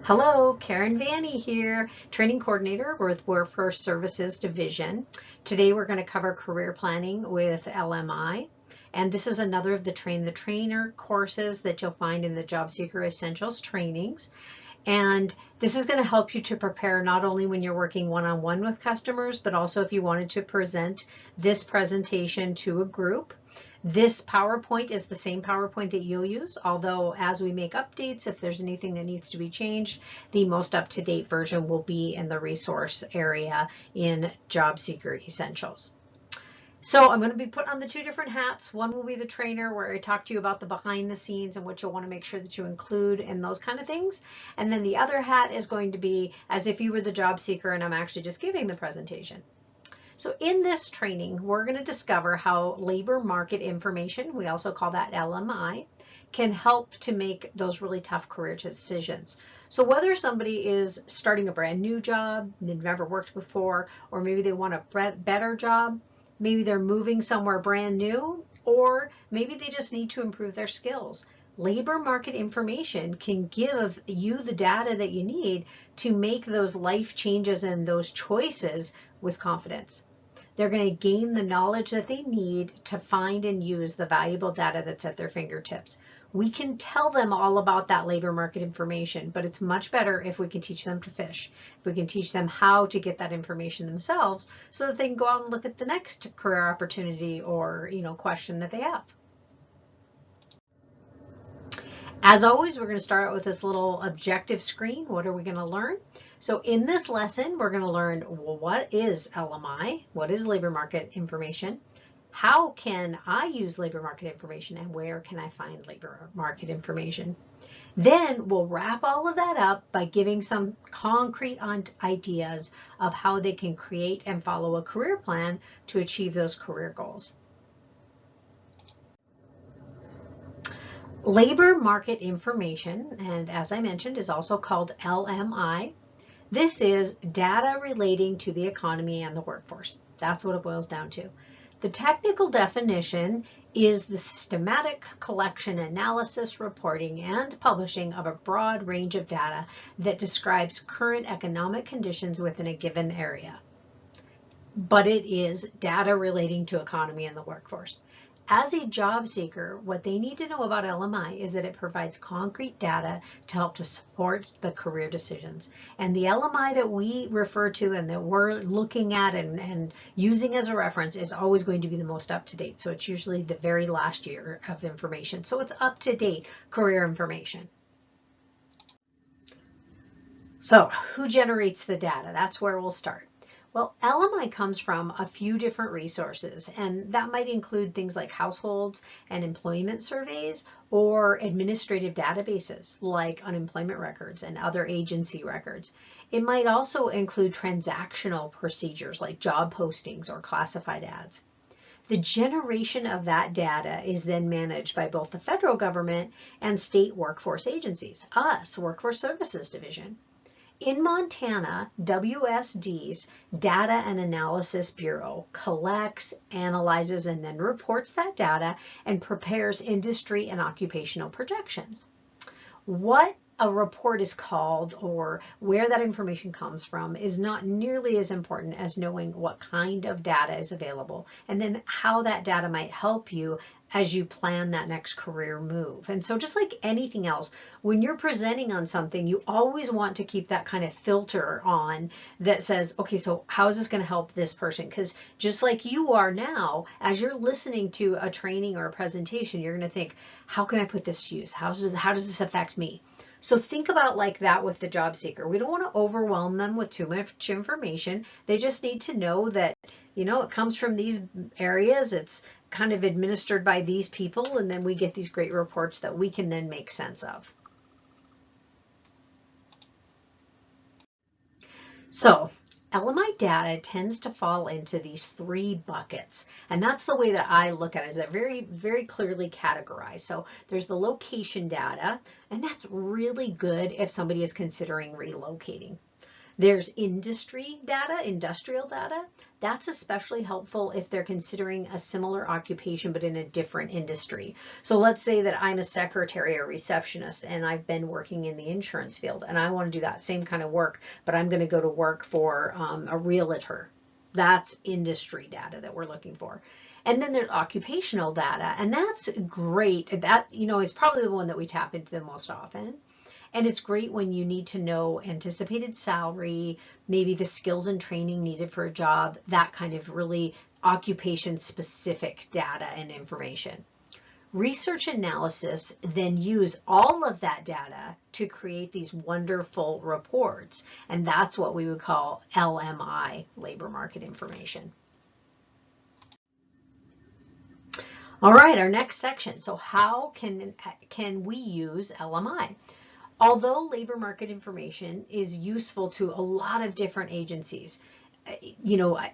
Hello, Karen Vanny here, Training Coordinator with Workforce Services Division. Today we're going to cover career planning with LMI. And this is another of the Train the Trainer courses that you'll find in the Job Seeker Essentials trainings. And this is going to help you to prepare not only when you're working one-on-one with customers, but also if you wanted to present this presentation to a group. This PowerPoint is the same PowerPoint that you'll use, although as we make updates, if there's anything that needs to be changed, the most up-to-date version will be in the resource area in Job Seeker Essentials. So I'm going to be put on the two different hats. One will be the trainer, where I talk to you about the behind the scenes and what you'll want to make sure that you include and those kind of things. And then the other hat is going to be as if you were the job seeker and I'm actually just giving the presentation. So in this training, we're going to discover how labor market information, we also call that LMI, can help to make those really tough career decisions. So whether somebody is starting a brand new job, they've never worked before, or maybe they want a better job, maybe they're moving somewhere brand new, or maybe they just need to improve their skills. Labor market information can give you the data that you need to make those life changes and those choices with confidence. They're going to gain the knowledge that they need to find and use the valuable data that's at their fingertips. We can tell them all about that labor market information, but it's much better if we can teach them to fish. If we can teach them how to get that information themselves so that they can go out and look at the next career opportunity or, question that they have. As always, we're going to start out with this little objective screen. What are we going to learn? So in this lesson, we're going to learn, well, what is LMI? What is labor market information? How can I use labor market information, and where can I find labor market information? Then we'll wrap all of that up by giving some concrete ideas of how they can create and follow a career plan to achieve those career goals. Labor market information, and as I mentioned, is also called LMI. This is data relating to the economy and the workforce. That's what it boils down to. The technical definition is the systematic collection, analysis, reporting, and publishing of a broad range of data that describes current economic conditions within a given area. But it is data relating to economy and the workforce. As a job seeker, what they need to know about LMI is that it provides concrete data to help to support the career decisions. And the LMI that we refer to and that we're looking at and using as a reference is always going to be the most up-to-date. So it's usually the very last year of information. So it's up-to-date career information. So who generates the data? That's where we'll start. Well, LMI comes from a few different resources, and that might include things like households and employment surveys or administrative databases like unemployment records and other agency records. It might also include transactional procedures like job postings or classified ads. The generation of that data is then managed by both the federal government and state workforce agencies, us, Workforce Services Division. In Montana, WSD's Data and Analysis Bureau collects, analyzes, and then reports that data and prepares industry and occupational projections. What a report is called or where that information comes from is not nearly as important as knowing what kind of data is available and then how that data might help you as you plan that next career move. And so just like anything else, when you're presenting on something, you always want to keep that kind of filter on that says, okay, so how is this going to help this person? Because just like you are now, as you're listening to a training or a presentation, you're going to think, how can I put this to use? How does this affect me? So think about like that with the job seeker. We don't want to overwhelm them with too much information. They just need to know that, it comes from these areas. It's kind of administered by these people, and then we get these great reports that we can then make sense of. So LMI data tends to fall into these three buckets, and that's the way that I look at it, is they're very, very clearly categorized. So there's the location data, and that's really good if somebody is considering relocating. There's industry data, industrial data. That's especially helpful if they're considering a similar occupation but in a different industry. So let's say that I'm a secretary or receptionist and I've been working in the insurance field and I want to do that same kind of work, but I'm going to go to work for a realtor. That's industry data that we're looking for. And then there's occupational data, and that's great. That, is probably the one that we tap into the most often. And it's great when you need to know anticipated salary, maybe the skills and training needed for a job, that kind of really occupation specific data and information. Research analysis then use all of that data to create these wonderful reports. And that's what we would call LMI, labor market information. All right, our next section. So how can we use LMI? Although labor market information is useful to a lot of different agencies,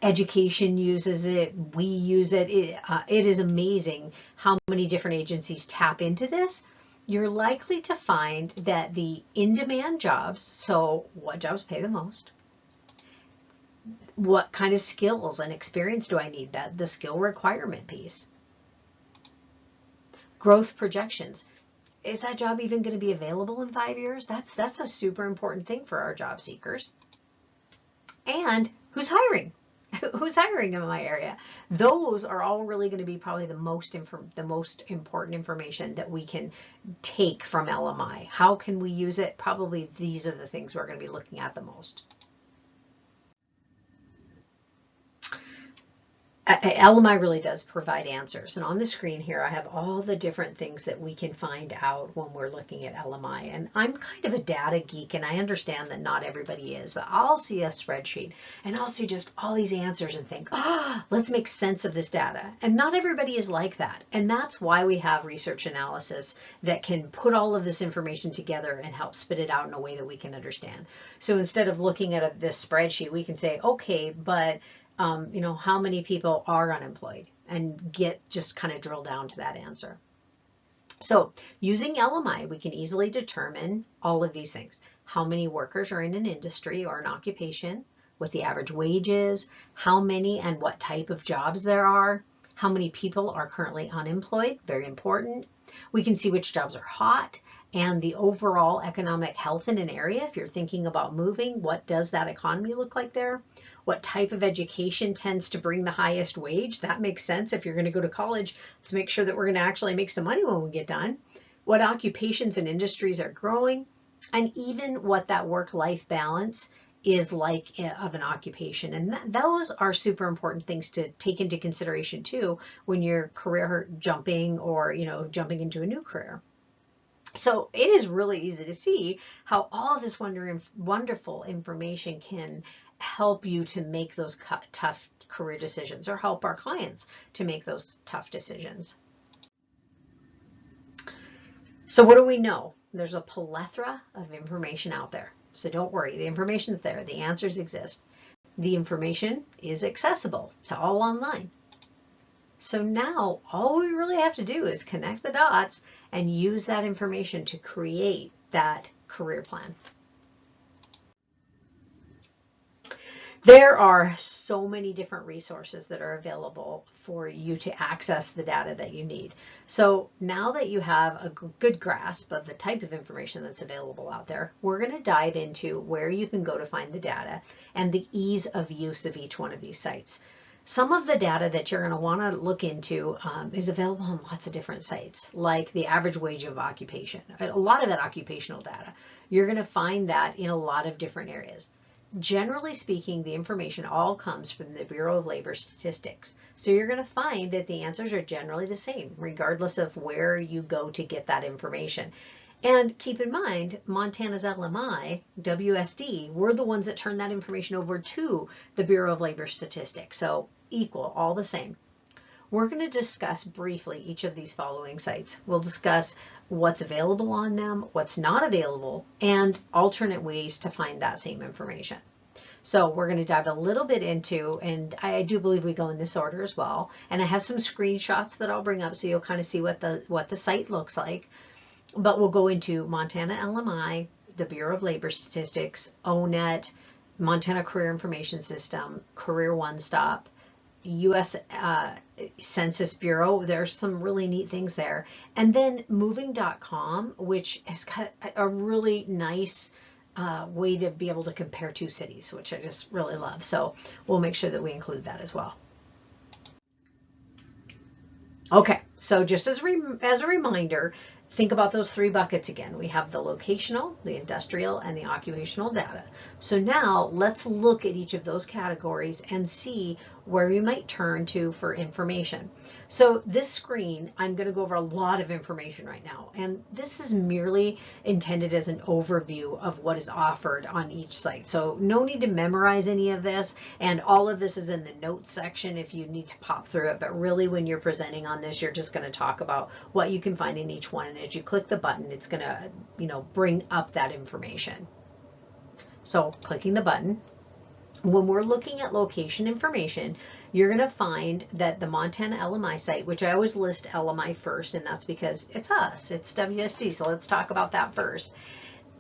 education uses it, we use it. It is amazing how many different agencies tap into this. You're likely to find that the in-demand jobs, so what jobs pay the most, what kind of skills and experience do I need, the skill requirement piece, growth projections. Is that job even going to be available in 5 years? That's a super important thing for our job seekers. And who's hiring? Who's hiring in my area? Those are all really going to be probably the most important information that we can take from LMI. How can we use it? Probably these are the things we're going to be looking at the most. LMI really does provide answers. And on the screen here, I have all the different things that we can find out when we're looking at LMI. And I'm kind of a data geek, and I understand that not everybody is, but I'll see a spreadsheet and I'll see just all these answers and think, let's make sense of this data. And not everybody is like that. And that's why we have research analysis that can put all of this information together and help spit it out in a way that we can understand. So instead of looking at this spreadsheet, we can say, okay, but how many people are unemployed, and just kind of drill down to that answer. So using LMI, we can easily determine all of these things. How many workers are in an industry or an occupation, what the average wage is, how many and what type of jobs there are, how many people are currently unemployed, very important. We can see which jobs are hot and the overall economic health in an area. If you're thinking about moving, what does that economy look like there? What type of education tends to bring the highest wage? That makes sense. If you're going to go to college, let's make sure that we're going to actually make some money when we get done. What occupations and industries are growing, and even what that work-life balance is like of an occupation. And those are super important things to take into consideration too when you're career jumping or jumping into a new career. So it is really easy to see how all of this wonderful information can help you to make those tough career decisions, or help our clients to make those tough decisions. So what do we know? There's a plethora of information out there. So don't worry, the information's there, the answers exist. The information is accessible, it's all online. So now all we really have to do is connect the dots and use that information to create that career plan. There are so many different resources that are available for you to access the data that you need. So now that you have a good grasp of the type of information that's available out there, we're going to dive into where you can go to find the data and the ease of use of each one of these sites. Some of the data that you're going to want to look into is available on lots of different sites, like the average wage of occupation. A lot of that occupational data, you're going to find that in a lot of different areas. Generally speaking, the information all comes from the Bureau of Labor Statistics. So you're going to find that the answers are generally the same, regardless of where you go to get that information. And keep in mind, Montana's LMI, WSD, we're the ones that turn that information over to the Bureau of Labor Statistics. So equal, all the same. We're going to discuss briefly each of these following sites. We'll discuss what's available on them, what's not available, and alternate ways to find that same information. So we're going to dive a little bit into, and I do believe we go in this order as well, and I have some screenshots that I'll bring up so you'll kind of see what the site looks like. But we'll go into Montana LMI, the Bureau of Labor Statistics, ONET, Montana Career Information System, Career One Stop, U.S. Census Bureau. There's some really neat things there. And then moving.com, which has got a really nice way to be able to compare two cities, which I just really love. So we'll make sure that we include that as well. Okay, so just as a reminder, think about those three buckets again. We have the locational, the industrial, and the occupational data. So now let's look at each of those categories and see where you might turn to for information. So this screen, I'm going to go over a lot of information right now, and this is merely intended as an overview of what is offered on each site. So no need to memorize any of this, and all of this is in the notes section if you need to pop through it, but really when you're presenting on this, you're just going to talk about what you can find in each one, and as you click the button, it's going to, bring up that information. So clicking the button, when we're looking at location information, you're going to find that the Montana LMI site, which I always list LMI first, and that's because it's us, it's WSD, so let's talk about that first.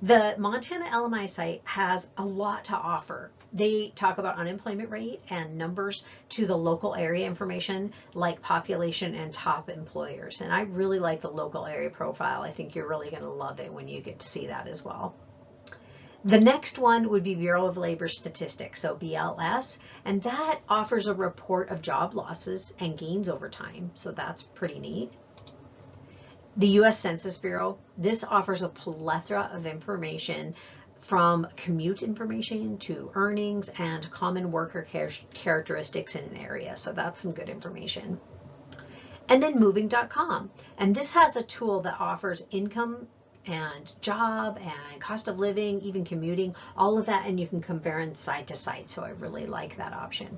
The Montana LMI site has a lot to offer. They talk about unemployment rate and numbers to the local area information like population and top employers. And I really like the local area profile. I think you're really going to love it when you get to see that as well. The next one would be Bureau of Labor Statistics, so BLS, and that offers a report of job losses and gains over time, so that's pretty neat. The U.S. Census Bureau, this offers a plethora of information from commute information to earnings and common worker characteristics in an area, so that's some good information. And then moving.com, and this has a tool that offers income and job and cost of living, even commuting, all of that, and you can compare in site to site, so I really like that option.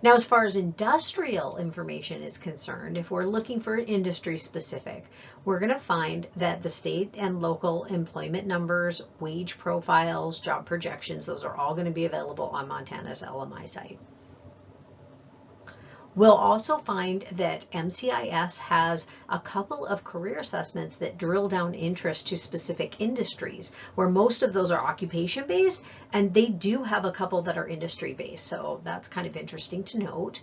Now, as far as industrial information is concerned, if we're looking for industry specific, we're going to find that the state and local employment numbers, wage profiles, job projections, those are all going to be available on Montana's LMI site. We'll also find that MCIS has a couple of career assessments that drill down interest to specific industries, where most of those are occupation-based, and they do have a couple that are industry-based, so that's kind of interesting to note.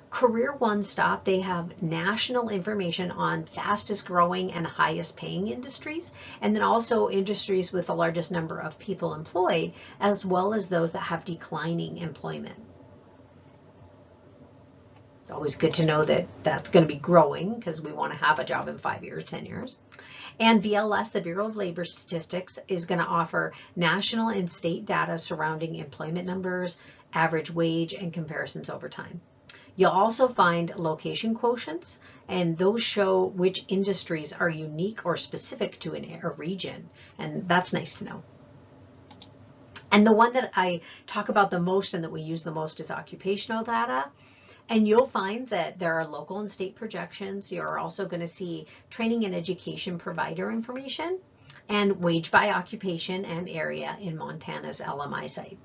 Career One Stop, they have national information on fastest growing and highest paying industries, and then also industries with the largest number of people employed, as well as those that have declining employment. Always good to know that that's going to be growing because we want to have a job in 5 years, 10 years. And BLS, the Bureau of Labor Statistics, is going to offer national and state data surrounding employment numbers, average wage, and comparisons over time. You'll also find location quotients, and those show which industries are unique or specific to a region, and that's nice to know. And the one that I talk about the most and that we use the most is occupational data. And you'll find that there are local and state projections. You're also going to see training and education provider information and wage by occupation and area in Montana's LMI site.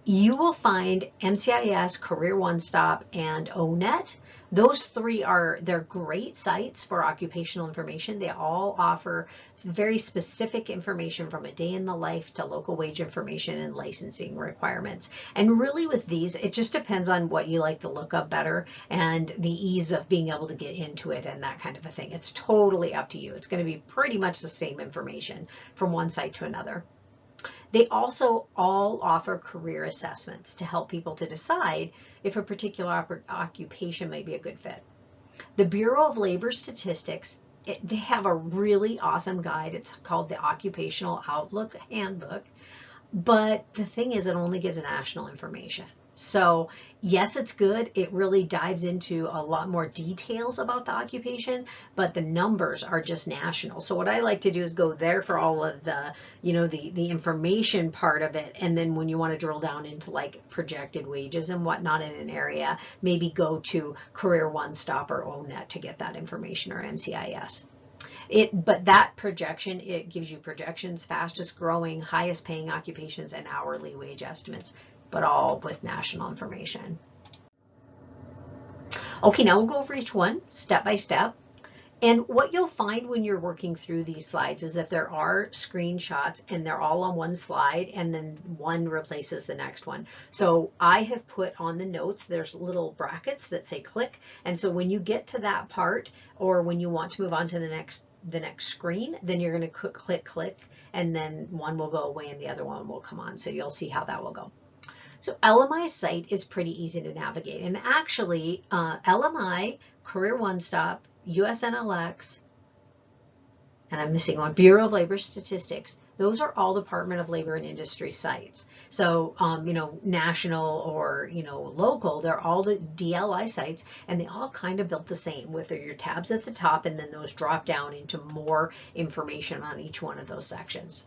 You will find MCIS, Career One Stop, and ONET. Those three they're great sites for occupational information. They all offer very specific information from a day in the life to local wage information and licensing requirements. And really with these, it just depends on what you like to look up better and the ease of being able to get into it and that kind of a thing. It's totally up to you. It's going to be pretty much the same information from one site to another. They also all offer career assessments to help people to decide if a particular occupation may be a good fit. The Bureau of Labor Statistics, they have a really awesome guide. It's called the Occupational Outlook Handbook. But the thing is, it only gives national information. So yes, it's good. It really dives into a lot more details about the occupation, but the numbers are just national. So what I like to do is go there for all of the, the information part of it. And then when you want to drill down into like projected wages and whatnot in an area, maybe go to Career One Stop or ONET to get that information, or MCIS. But that projection, it gives you projections, fastest growing, highest paying occupations, and hourly wage estimates, but all with national information. Okay, now we'll go over each one step by step. And what you'll find when you're working through these slides is that there are screenshots and they're all on one slide and then one replaces the next one. So I have put on the notes, there's little brackets that say click. And so when you get to that part or when you want to move on to the next screen, then you're going to click, and then one will go away and the other one will come on. So you'll see how that will go. So LMI's site is pretty easy to navigate. And actually, LMI, Career One Stop, USNLX, and I'm missing one, Bureau of Labor Statistics. Those are all Department of Labor and Industry sites. So, national or, local, they're all the DLI sites, and they all kind of built the same with your tabs at the top, and then those drop down into more information on each one of those sections.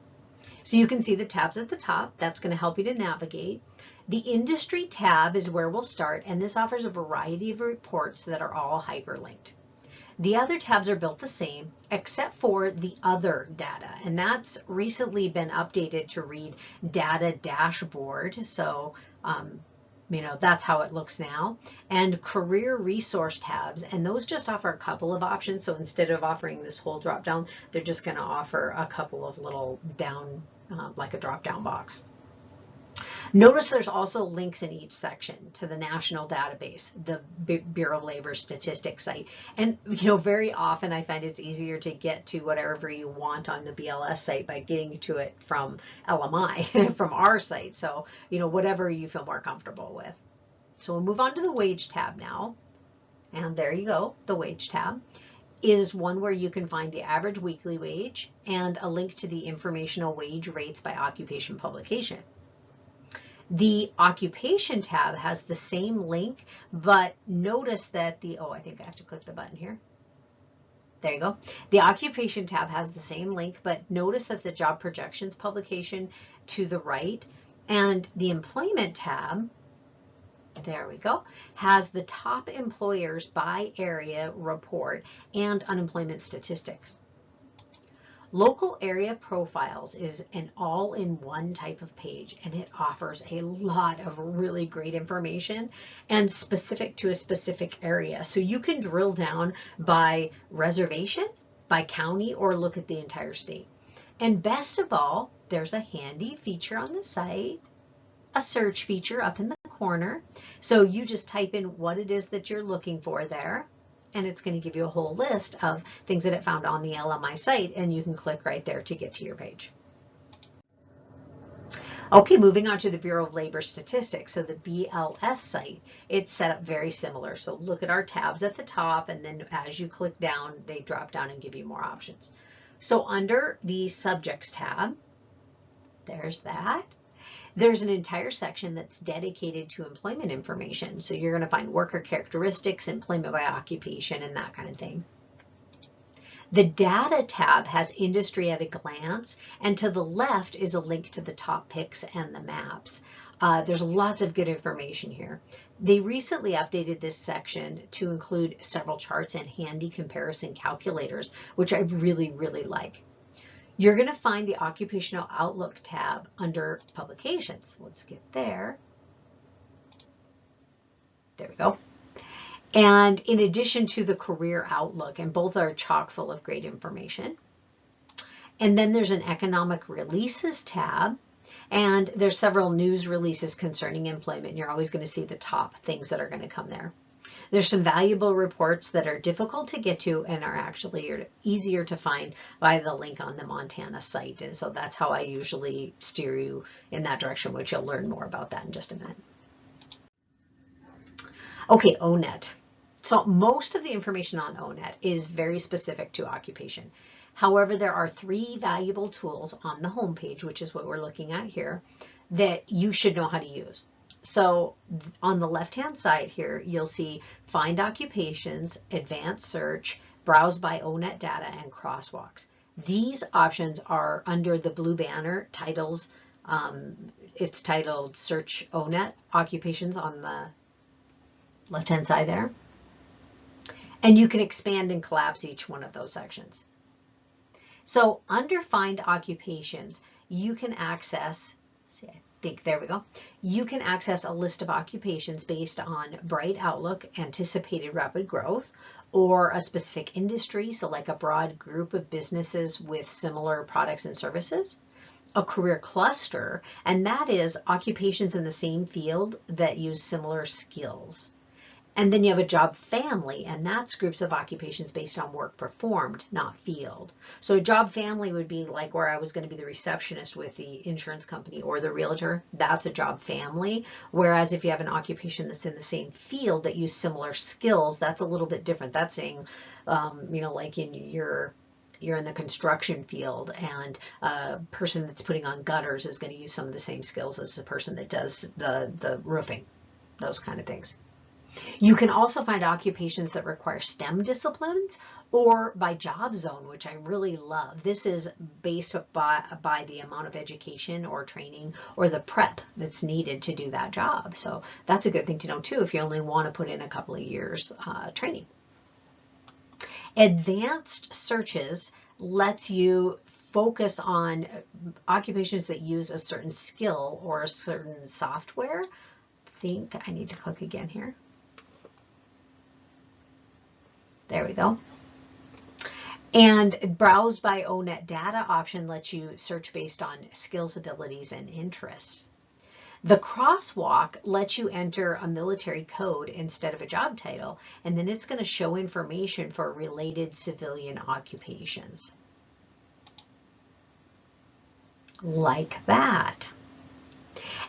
So you can see the tabs at the top. That's going to help you to navigate. The industry tab is where we'll start, and this offers a variety of reports that are all hyperlinked. The other tabs are built the same, except for the other data, and that's recently been updated to read data dashboard. So, that's how it looks now. And career resource tabs, and those just offer a couple of options. So instead of offering this whole drop down, they're just going to offer a couple of little down, like a drop down box. Notice there's also links in each section to the national database, the Bureau of Labor Statistics site. And, very often I find it's easier to get to whatever you want on the BLS site by getting to it from LMI, from our site. So, whatever you feel more comfortable with. So we'll move on to the wage tab now. And there you go, the wage tab is one where you can find the average weekly wage and a link to the informational wage rates by occupation publication. The occupation tab has the same link, but notice that I think I have to click the button here. There you go. The occupation tab has the same link, but notice that the job projections publication to the right and the employment tab, there we go, has the top employers by area report and unemployment statistics. Local area profiles is an all-in-one type of page, and it offers a lot of really great information and specific to a specific area. So you can drill down by reservation, by county, or look at the entire state. And best of all, there's a handy feature on the site, a search feature up in the corner. So you just type in what it is that you're looking for there, and it's going to give you a whole list of things that it found on the LMI site, and you can click right there to get to your page. Okay, moving on to the Bureau of Labor Statistics. So the BLS site, it's set up very similar. So look at our tabs at the top, and then as you click down, they drop down and give you more options. So under the Subjects tab, there's that. There's an entire section that's dedicated to employment information. So you're going to find worker characteristics, employment by occupation, and that kind of thing. The Data tab has industry at a glance, and to the left is a link to the top picks and the maps. There's lots of good information here. They recently updated this section to include several charts and handy comparison calculators, which I really, really like. You're going to find the Occupational Outlook tab under Publications. Let's get there. There we go. And in addition to the Career Outlook, and both are chock full of great information. And then there's an Economic Releases tab, and there's several news releases concerning employment. And you're always going to see the top things that are going to come there. There's some valuable reports that are difficult to get to and are actually easier to find by the link on the Montana site. And so that's how I usually steer you in that direction, which you'll learn more about that in just a minute. Okay, ONET. So most of the information on ONET is very specific to occupation. However, there are 3 valuable tools on the homepage, which is what we're looking at here, that you should know how to use. So on the left-hand side here, you'll see Find Occupations, Advanced Search, Browse by ONET Data, and Crosswalks. These options are under the blue banner titles. It's titled Search ONET Occupations on the left-hand side there. And you can expand and collapse each one of those sections. So under Find Occupations, you can access, there we go. You can access a list of occupations based on bright outlook, anticipated rapid growth, or a specific industry, so like a broad group of businesses with similar products and services. A career cluster, and that is occupations in the same field that use similar skills. And then you have a job family, and that's groups of occupations based on work performed, not field. So a job family would be like where I was going to be the receptionist with the insurance company or the realtor. That's a job family. Whereas if you have an occupation that's in the same field that use similar skills, that's a little bit different. That's saying, like you're in the construction field, and a person that's putting on gutters is going to use some of the same skills as the person that does the roofing, those kind of things. You can also find occupations that require STEM disciplines or by job zone, which I really love. This is based by the amount of education or training or the prep that's needed to do that job. So that's a good thing to know too if you only want to put in a couple of years training. Advanced searches lets you focus on occupations that use a certain skill or a certain software. I think I need to click again here. There we go. And browse by ONET data option lets you search based on skills, abilities, and interests. The crosswalk lets you enter a military code instead of a job title, and then it's going to show information for related civilian occupations. Like that.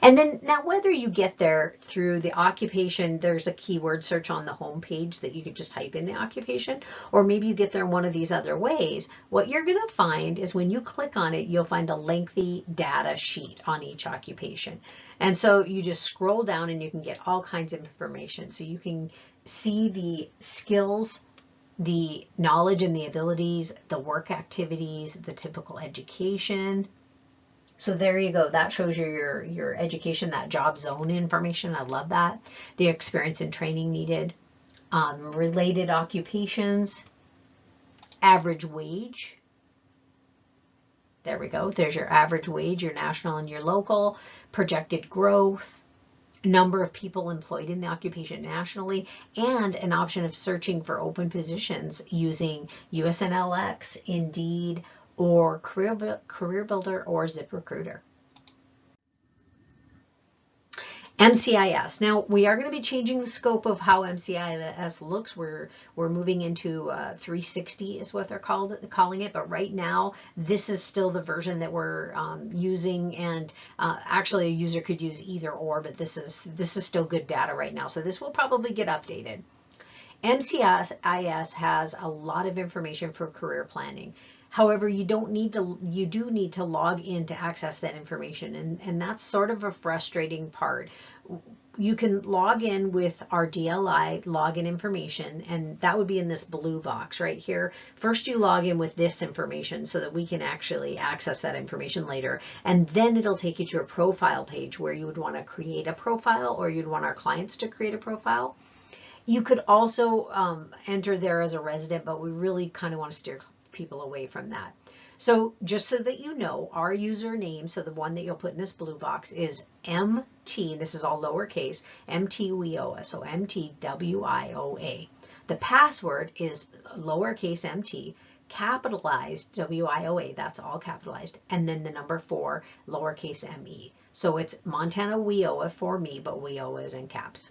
And then now whether you get there through the occupation, there's a keyword search on the home page that you could just type in the occupation, or maybe you get there one of these other ways. What you're going to find is when you click on it, you'll find a lengthy data sheet on each occupation. And so you just scroll down and you can get all kinds of information. So you can see the skills, the knowledge and the abilities, the work activities, the typical education. So there you go. That shows you your education, that job zone information. I love that. The experience and training needed, related occupations, average wage. There we go. There's your average wage, your national and your local, projected growth, number of people employed in the occupation nationally, and an option of searching for open positions using USNLX, Indeed, or Career Builder or ZipRecruiter. MCIS. Now we are going to be changing the scope of how MCIS looks. We're moving into 360 is what they're calling it. But right now, this is still the version that we're using, and actually a user could use either or. But this is still good data right now. So this will probably get updated. MCIS has a lot of information for career planning. However, you do need to log in to access that information, and that's sort of a frustrating part. You can log in with our DLI login information, and that would be in this blue box right here. First, you log in with this information so that we can actually access that information later, and then it'll take you to a profile page where you would want to create a profile, or you'd want our clients to create a profile. You could also enter there as a resident, but we really kind of want to steer people away from that. So just so that you know, our username, so the one that you'll put in this blue box, is MT, this is all lowercase, MTWIOA, so MTWIOA. The password is lowercase mt, capitalized WIOA, that's all capitalized, and then the number 4, lowercase me. So it's Montana WIOA for me, but WIOA is in caps.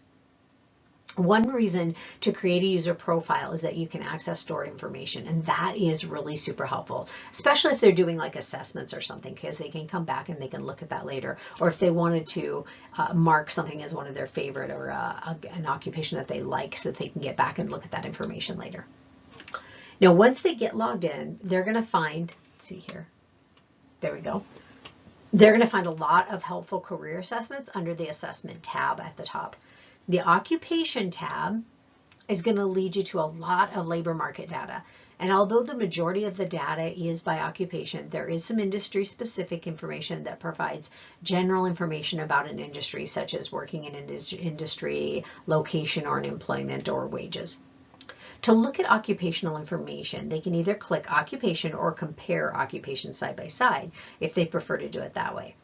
One reason to create a user profile is that you can access stored information, and that is really super helpful, especially if they're doing like assessments or something, because they can come back and they can look at that later, or if they wanted to mark something as one of their favorite, or an occupation that they like, so that they can get back and look at that information later. Now, once they get logged in, they're going to find, let's see here, there we go. They're going to find a lot of helpful career assessments under the assessment tab at the top. The occupation tab is going to lead you to a lot of labor market data. And although the majority of the data is by occupation, there is some industry specific information that provides general information about an industry, such as working in an industry, location or an employment, or wages. To look at occupational information, they can either click occupation or compare occupations side by side if they prefer to do it that way.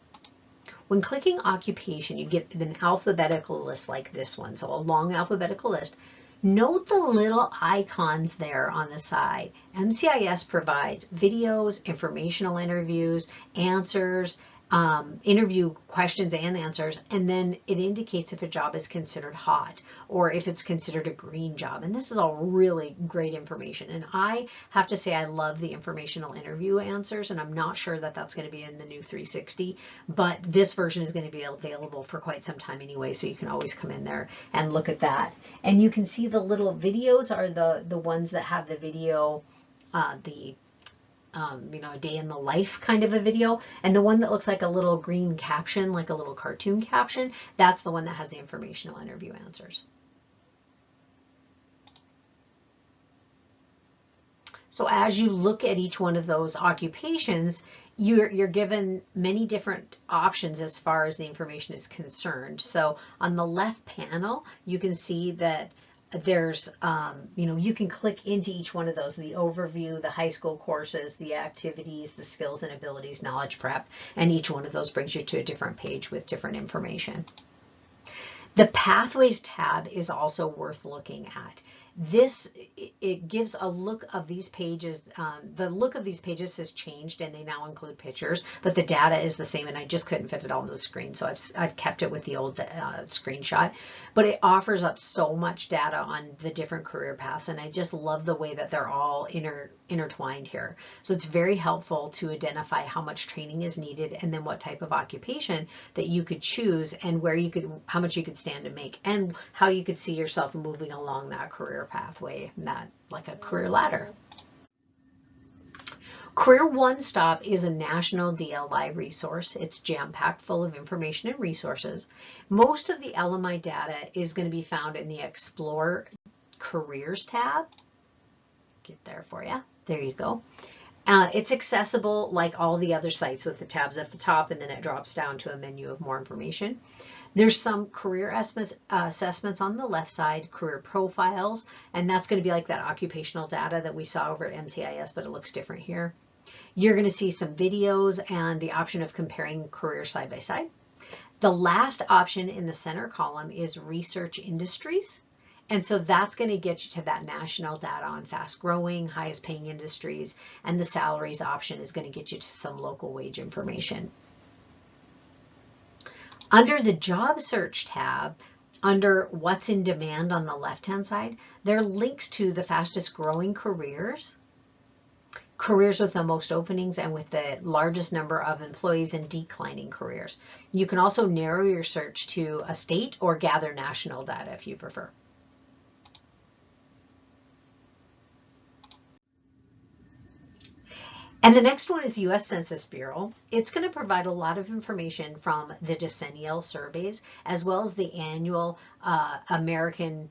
When clicking occupation, you get an alphabetical list like this one, so a long alphabetical list. Note the little icons there on the side. MCIS provides videos, informational interviews, answers, interview questions and answers, and then it indicates if a job is considered hot or if it's considered a green job. And this is all really great information. And I have to say I love the informational interview answers, and I'm not sure that that's going to be in the new 360, but this version is going to be available for quite some time anyway, so you can always come in there and look at that. And you can see the little videos are the ones that have the video, a day in the life kind of a video. And the one that looks like a little green caption, like a little cartoon caption, that's the one that has the informational interview answers. So as you look at each one of those occupations, you're given many different options as far as the information is concerned. So on the left panel, you can see that there's, you can click into each one of those, the overview, the high school courses, the activities, the skills and abilities, knowledge prep, and each one of those brings you to a different page with different information. The Pathways tab is also worth looking at. It gives a look of these pages. The look of these pages has changed and they now include pictures, but the data is the same, and I just couldn't fit it all on the screen, so I've kept it with the old screenshot. But it offers up so much data on the different career paths, and I just love the way that they're all intertwined here. So it's very helpful to identify how much training is needed and then what type of occupation that you could choose and how much you could stand to make and how you could see yourself moving along that career pathway, that like a career ladder. Career One Stop is a national DLI resource. It's jam-packed full of information and resources. Most of the LMI data is going to be found in the Explore Careers tab. Get there for you. There you go. It's accessible like all the other sites with the tabs at the top, and then it drops down to a menu of more information. There's some career assessments on the left side, career profiles, and that's going to be like that occupational data that we saw over at MCIS, but it looks different here. You're going to see some videos and the option of comparing careers side by side. The last option in the center column is research industries. And so that's going to get you to that national data on fast growing, highest paying industries, and the salaries option is going to get you to some local wage information. Under the job search tab, under what's in demand on the left-hand side, there are links to the fastest growing careers, careers with the most openings and with the largest number of employees, and declining careers. You can also narrow your search to a state or gather national data if you prefer. And the next one is U.S. Census Bureau. It's going to provide a lot of information from the decennial surveys as well as the annual American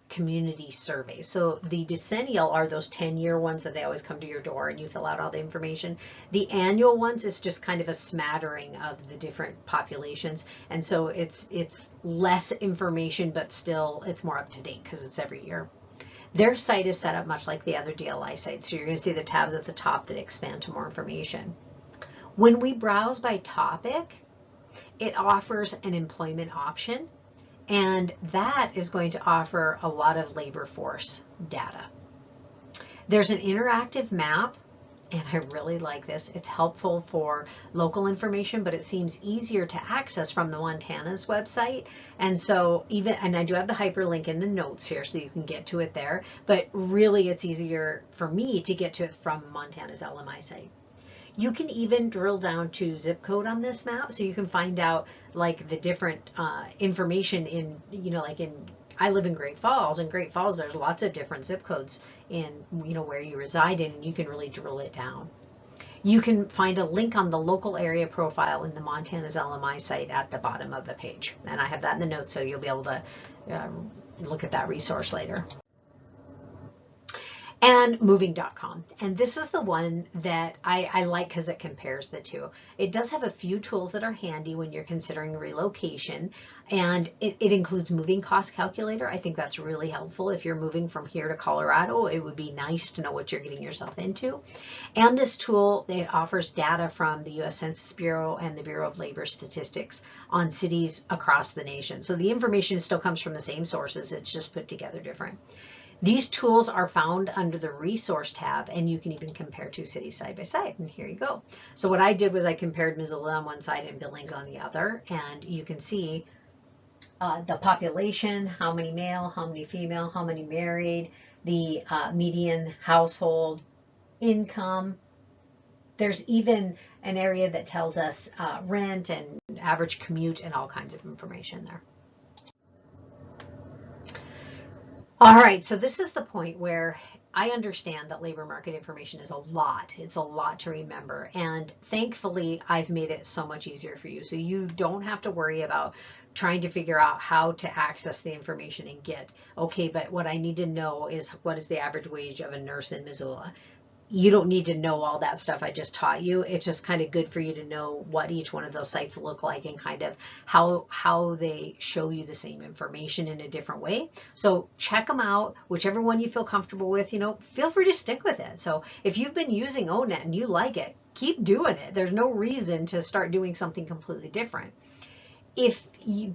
community surveys. So the decennial are those 10-year ones that they always come to your door and you fill out all the information. The annual ones is just kind of a smattering of the different populations. And so it's less information, but still it's more up to date because it's every year. Their site is set up much like the other DLI sites, so you're going to see the tabs at the top that expand to more information. When we browse by topic, it offers an employment option, and that is going to offer a lot of labor force data. There's an interactive map, and I really like this. It's helpful for local information, but it seems easier to access from the Montana's website. And so and I do have the hyperlink in the notes here so you can get to it there, but really it's easier for me to get to it from Montana's LMI site. You can even drill down to zip code on this map, so you can find out like the different information in, I live in Great Falls. In Great Falls, there's lots of different zip codes in, where you reside in, and you can really drill it down. You can find a link on the local area profile in the Montana's LMI site at the bottom of the page. And I have that in the notes, so you'll be able to look at that resource later. and moving.com. And this is the one that I like because it compares the two. It does have a few tools that are handy when you're considering relocation, and it includes moving cost calculator. I think that's really helpful. If you're moving from here to Colorado, it would be nice to know what you're getting yourself into. And this tool, it offers data from the U.S. Census Bureau and the Bureau of Labor Statistics on cities across the nation. So the information still comes from the same sources, it's just put together different. These tools are found under the resource tab, and you can even compare two cities side by side. And here you go. So what I did was I compared Missoula on one side and Billings on the other, and you can see the population, how many male, how many female, how many married, the median household income. There's even an area that tells us rent and average commute and all kinds of information there. All right, so this is the point where I understand that labor market information is a lot. It's a lot to remember. And thankfully, I've made it so much easier for you. So you don't have to worry about trying to figure out how to access the information and get, okay, but what I need to know is what is the average wage of a nurse in Missoula? You don't need to know all that stuff I just taught you. It's just kind of good for you to know what each one of those sites look like and kind of how they show you the same information in a different way. So check them out, whichever one you feel comfortable with, feel free to stick with it. So if you've been using ONET and you like it, keep doing it. There's no reason to start doing something completely different.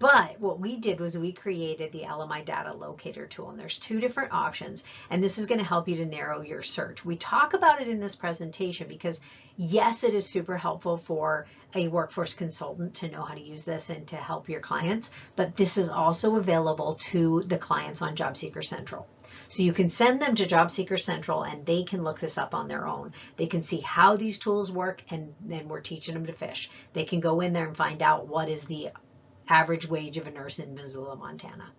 But what we did was we created the LMI data locator tool, and there's two different options, and this is going to help you to narrow your search. We talk about it in this presentation because yes, it is super helpful for a workforce consultant to know how to use this and to help your clients, but this is also available to the clients on Job Seeker Central. So you can send them to Job Seeker Central and they can look this up on their own. They can see how these tools work, and then we're teaching them to fish. They can go in there and find out what is the average wage of a nurse in Missoula, Montana.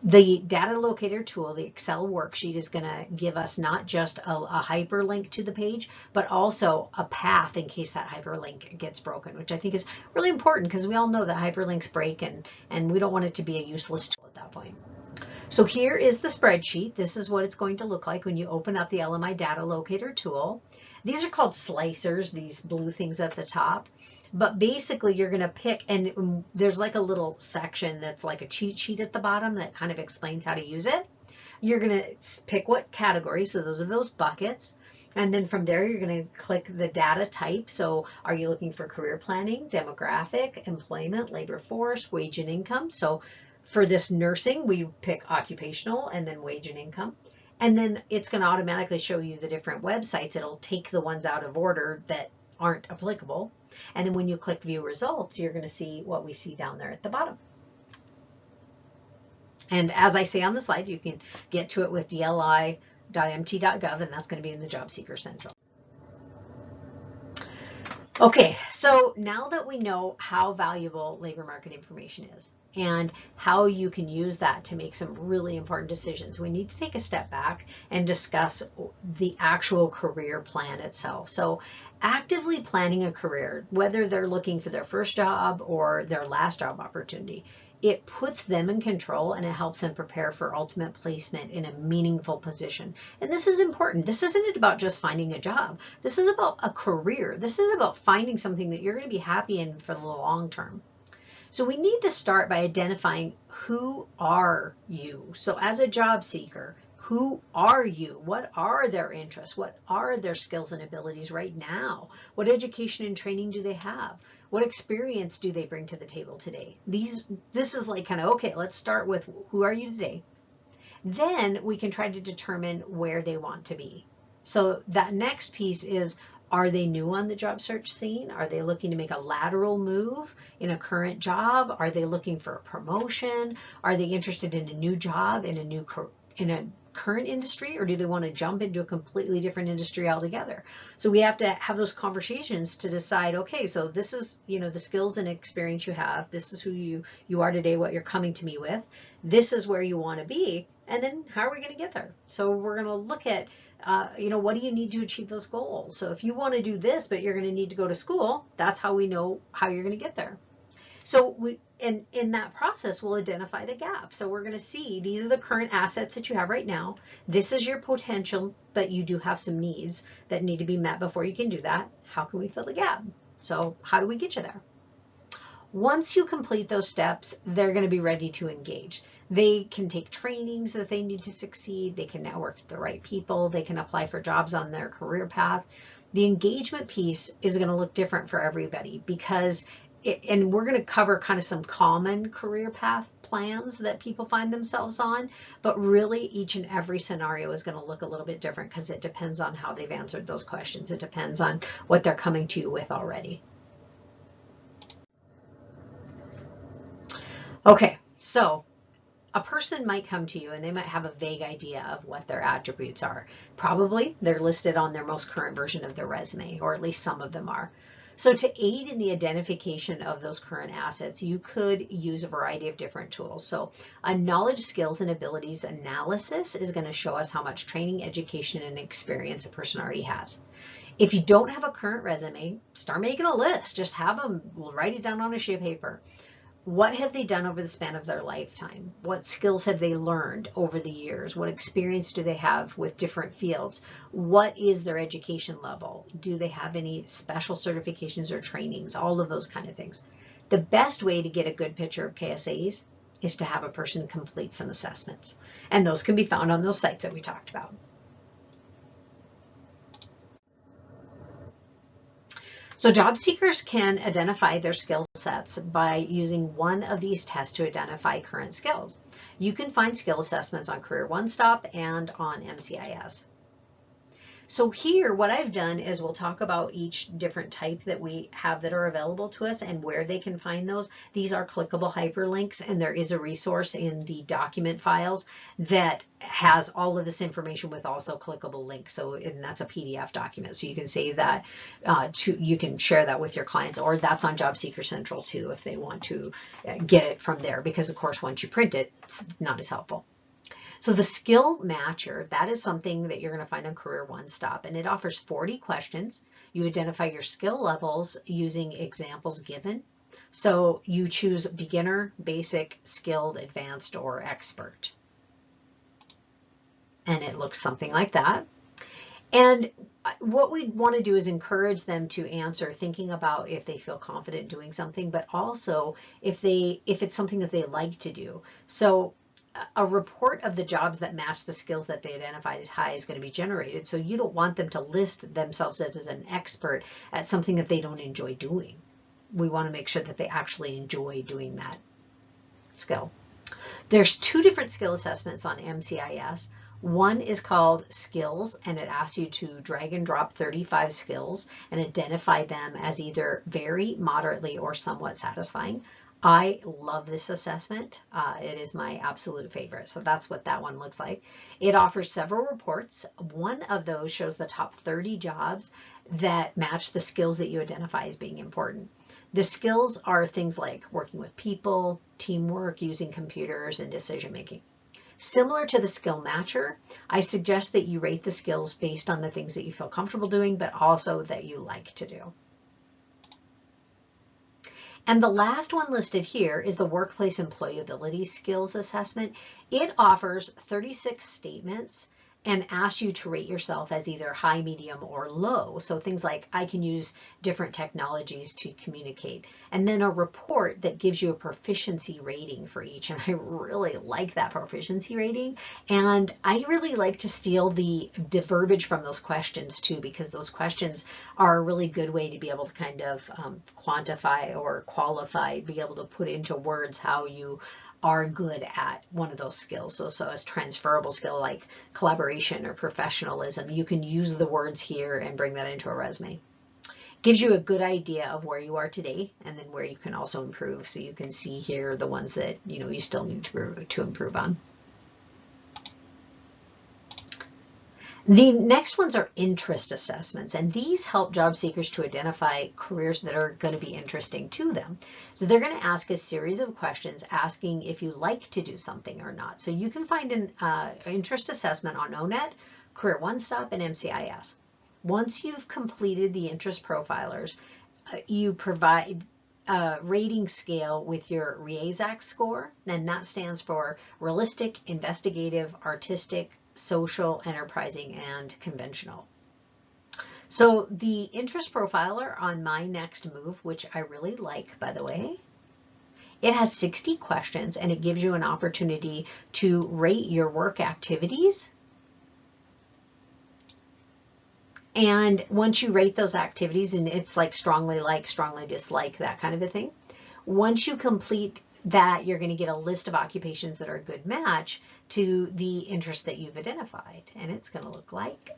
The data locator tool, the Excel worksheet, is going to give us not just a hyperlink to the page, but also a path in case that hyperlink gets broken, which I think is really important because we all know that hyperlinks break and we don't want it to be a useless tool at that point. So here is the spreadsheet. This is what it's going to look like when you open up the LMI data locator tool. These are called slicers, these blue things at the top. But basically you're going to pick, and there's like a little section that's like a cheat sheet at the bottom that kind of explains how to use it. You're going to pick what category, so those are those buckets. And then from there, you're going to click the data type. So are you looking for career planning, demographic, employment, labor force, wage and income? So for this nursing, we pick occupational and then wage and income. And then it's going to automatically show you the different websites. It'll take the ones out of order that aren't applicable. And then when you click view results, you're going to see what we see down there at the bottom. And as I say on the slide, you can get to it with dli.mt.gov, and that's going to be in the Job Seeker Central. Okay, so now that we know how valuable labor market information is and how you can use that to make some really important decisions, we need to take a step back and discuss the actual career plan itself. So actively planning a career, whether they're looking for their first job or their last job opportunity, it puts them in control and it helps them prepare for ultimate placement in a meaningful position. And this is important. This isn't about just finding a job. This is about a career. This is about finding something that you're going to be happy in for the long term. So we need to start by identifying who are you. So as a job seeker, who are you? What are their interests? What are their skills and abilities right now? What education and training do they have? What experience do they bring to the table today? This is like kind of, okay, let's start with who are you today? Then we can try to determine where they want to be. So that next piece is, are they new on the job search scene? Are they looking to make a lateral move in a current job? Are they looking for a promotion? Are they interested in a new job in a current industry, or do they want to jump into a completely different industry altogether? So we have to have those conversations to decide, okay, so this is, the skills and experience you have. This is who you are today, what you're coming to me with. This is where you want to be. And then how are we going to get there? So we're going to look at, what do you need to achieve those goals? So if you want to do this, but you're going to need to go to school, that's how we know how you're going to get there. So and in that process, we'll identify the gap. So we're going to see these are the current assets that you have right now. This is your potential, but you do have some needs that need to be met before you can do that. How can we fill the gap? So how do we get you there? Once you complete those steps, they're going to be ready to engage. They can take trainings that they need to succeed. They can network with the right people. They can apply for jobs on their career path. The engagement piece is going to look different for everybody because and we're going to cover kind of some common career path plans that people find themselves on, but really each and every scenario is going to look a little bit different because it depends on how they've answered those questions. It depends on what they're coming to you with already. Okay, so a person might come to you and they might have a vague idea of what their attributes are. Probably they're listed on their most current version of their resume, or at least some of them are. So to aid in the identification of those current assets, you could use a variety of different tools. So a knowledge, skills, and abilities analysis is going to show us how much training, education, and experience a person already has. If you don't have a current resume, start making a list. Just have them write it down on a sheet of paper. What have they done over the span of their lifetime? What skills have they learned over the years? What experience do they have with different fields? What is their education level? Do they have any special certifications or trainings? All of those kind of things. The best way to get a good picture of KSAs is to have a person complete some assessments. And those can be found on those sites that we talked about. So job seekers can identify their skill sets by using one of these tests to identify current skills. You can find skill assessments on Career One Stop and on MCIS. So here, what I've done is we'll talk about each different type that we have that are available to us and where they can find those. These are clickable hyperlinks, and there is a resource in the document files that has all of this information with also clickable links. So, and that's a PDF document. So you can save that, you can share that with your clients, or that's on Job Seeker Central too if they want to get it from there, because of course, once you print it, it's not as helpful. So the skill matcher, that is something that you're going to find on Career One Stop, and it offers 40 questions. You identify your skill levels using examples given. So you choose beginner, basic, skilled, advanced, or expert. And it looks something like that. And what we want to do is encourage them to answer thinking about if they feel confident doing something, but also if it's something that they like to do. So a report of the jobs that match the skills that they identified as high is going to be generated. So you don't want them to list themselves as an expert at something that they don't enjoy doing. We want to make sure that they actually enjoy doing that skill. There's two different skill assessments on MCIS. One is called skills, and it asks you to drag and drop 35 skills and identify them as either very, moderately, or somewhat satisfying. I love this assessment. It is my absolute favorite. So that's what that one looks like. It offers several reports. One of those shows the top 30 jobs that match the skills that you identify as being important. The skills are things like working with people, teamwork, using computers, and decision making. Similar to the skill matcher, I suggest that you rate the skills based on the things that you feel comfortable doing, but also that you like to do. And the last one listed here is the Workplace Employability Skills Assessment. It offers 36 statements and asks you to rate yourself as either high, medium, or low. So things like, I can use different technologies to communicate. And then a report that gives you a proficiency rating for each. And I really like that proficiency rating. And I really like to steal the verbiage from those questions too, because those questions are a really good way to be able to kind of quantify or qualify, be able to put into words how you are good at one of those skills. So as transferable skill like collaboration or professionalism, you can use the words here and bring that into a resume. Gives you a good idea of where you are today and then where you can also improve. So you can see here the ones that you still need to improve on. The next ones are interest assessments, and these help job seekers to identify careers that are going to be interesting to them. So they're going to ask a series of questions asking if you like to do something or not. So you can find an interest assessment on ONET, Career One Stop, and MCIS. Once you've completed the interest profilers, you provide rating scale with your RIESAC score, and that stands for realistic, investigative, artistic, social, enterprising, and conventional. So the interest profiler on My Next Move, which I really like, by the way, it has 60 questions and it gives you an opportunity to rate your work activities. And once you rate those activities, and it's like, strongly dislike, that kind of a thing. Once you complete that, you're going to get a list of occupations that are a good match to the interest that you've identified. And it's going to look like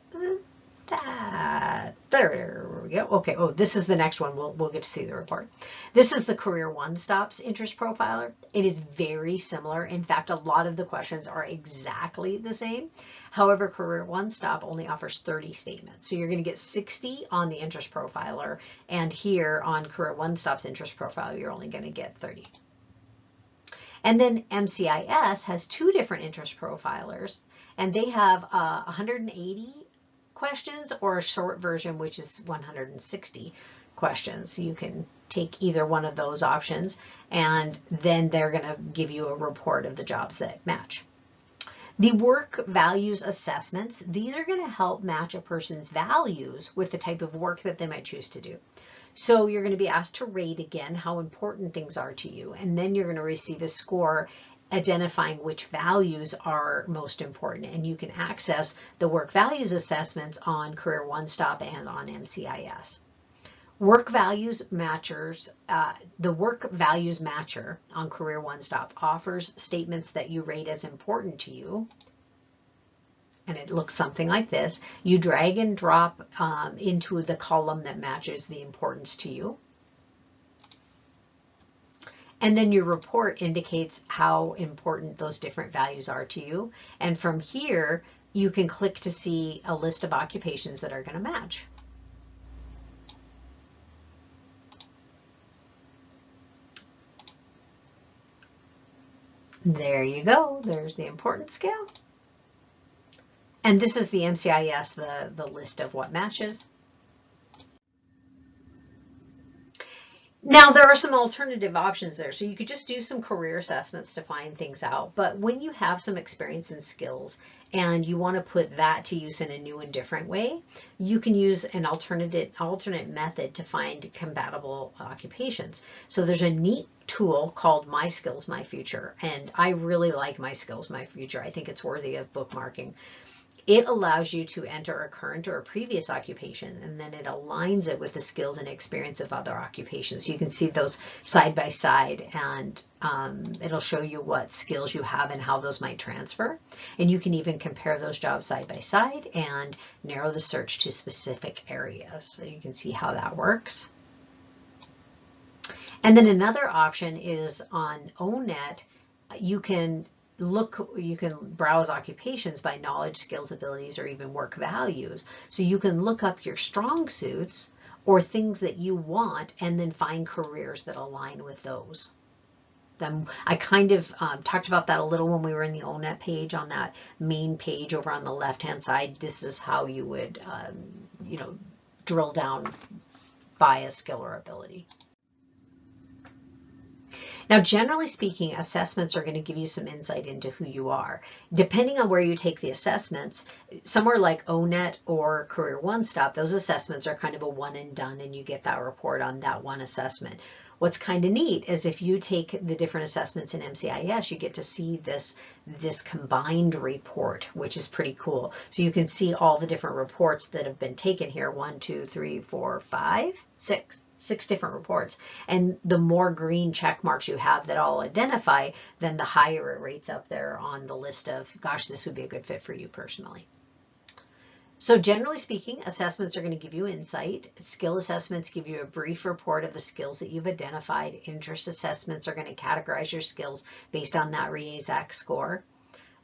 that. There we go. Okay. Oh, this is the next one. We'll get to see the report. This is the Career One Stop's interest profiler. It is very similar. In fact, a lot of the questions are exactly the same. However, Career One Stop only offers 30 statements. So you're going to get 60 on the interest profiler, and here on Career One Stop's interest profiler, you're only going to get 30. And then MCIS has 2 different interest profilers, and they have 180 questions, or a short version, which is 160 questions. So you can take either one of those options, and then they're going to give you a report of the jobs that match. The work values assessments, these are going to help match a person's values with the type of work that they might choose to do. So you're going to be asked to rate again how important things are to you, and then you're going to receive a score identifying which values are most important. And you can access the work values assessments on Career One Stop and on MCIS. Work values matchers, the work values matcher on Career One Stop offers statements that you rate as important to you. And it looks something like this. You drag and drop into the column that matches the importance to you. And then your report indicates how important those different values are to you. And from here, you can click to see a list of occupations that are going to match. There you go. There's the importance scale. And this is the MCIS, the list of what matches. Now, there are some alternative options there. So you could just do some career assessments to find things out. But when you have some experience and skills and you want to put that to use in a new and different way, you can use an alternate method to find compatible occupations. So there's a neat tool called My Skills, My Future. And I really like My Skills, My Future. I think it's worthy of bookmarking. It allows you to enter a current or a previous occupation, and then it aligns it with the skills and experience of other occupations. You can see those side by side, and it'll show you what skills you have and how those might transfer. And you can even compare those jobs side by side and narrow the search to specific areas. So you can see how that works. And then another option is on ONET. You can browse occupations by knowledge, skills, abilities, or even work values. So you can look up your strong suits or things that you want and then find careers that align with those. Then I kind of talked about that a little when we were in the ONET page. On that main page over on the left-hand side, this is how you would, drill down by a skill or ability. Now, generally speaking, assessments are going to give you some insight into who you are. Depending on where you take the assessments, somewhere like ONET or Career One Stop, those assessments are kind of a one and done, and you get that report on that one assessment. What's kind of neat is if you take the different assessments in MCIS, you get to see this combined report, which is pretty cool. So you can see all the different reports that have been taken here. 1, 2, 3, 4, 5, 6 different reports. And the more green check marks you have that all identify, then the higher it rates up there on the list of, gosh, this would be a good fit for you personally. So generally speaking, assessments are going to give you insight. Skill assessments give you a brief report of the skills that you've identified. Interest assessments are going to categorize your skills based on that RIESAC score.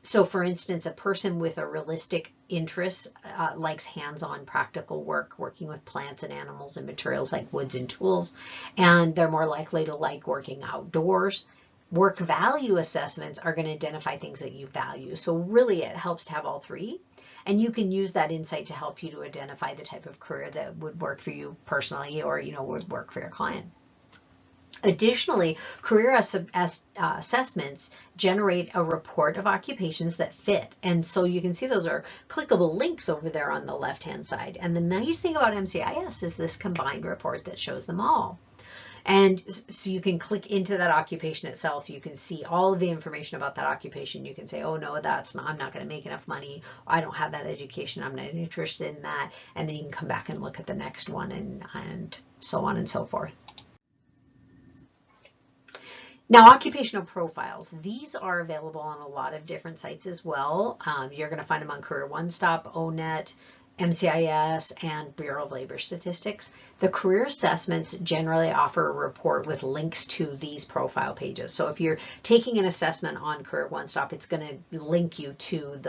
So for instance, a person with a realistic interest likes hands-on practical work, working with plants and animals and materials like woods and tools, and they're more likely to like working outdoors. Work value assessments are going to identify things that you value. So really it helps to have all three. And you can use that insight to help you to identify the type of career that would work for you personally or, would work for your client. Additionally, career assessments generate a report of occupations that fit. And so you can see those are clickable links over there on the left-hand side. And the nice thing about MCIS is this combined report that shows them all. And so you can click into that occupation itself. You can see all of the information about that occupation. You can say, oh no, that's not, I'm not going to make enough money. I don't have that education. I'm not interested in that. And then you can come back and look at the next one and so on and so forth. Now, occupational profiles, these are available on a lot of different sites as well. You're going to find them on Career One Stop, ONET, MCIS, and Bureau of Labor Statistics. The career assessments generally offer a report with links to these profile pages. So if you're taking an assessment on Career One Stop, it's going to link you to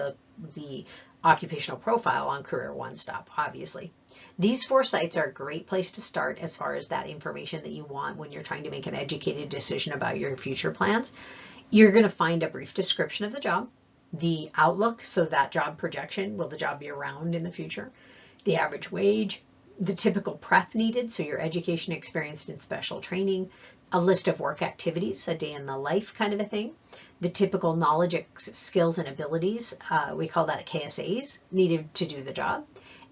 the occupational profile on Career One Stop, obviously. These 4 sites are a great place to start as far as that information that you want when you're trying to make an educated decision about your future plans. You're going to find a brief description of the job, the outlook, so that job projection, will the job be around in the future, the average wage, the typical prep needed, so your education, experience, and special training, a list of work activities, a day in the life kind of a thing, the typical knowledge, skills, and abilities, we call that KSAs, needed to do the job.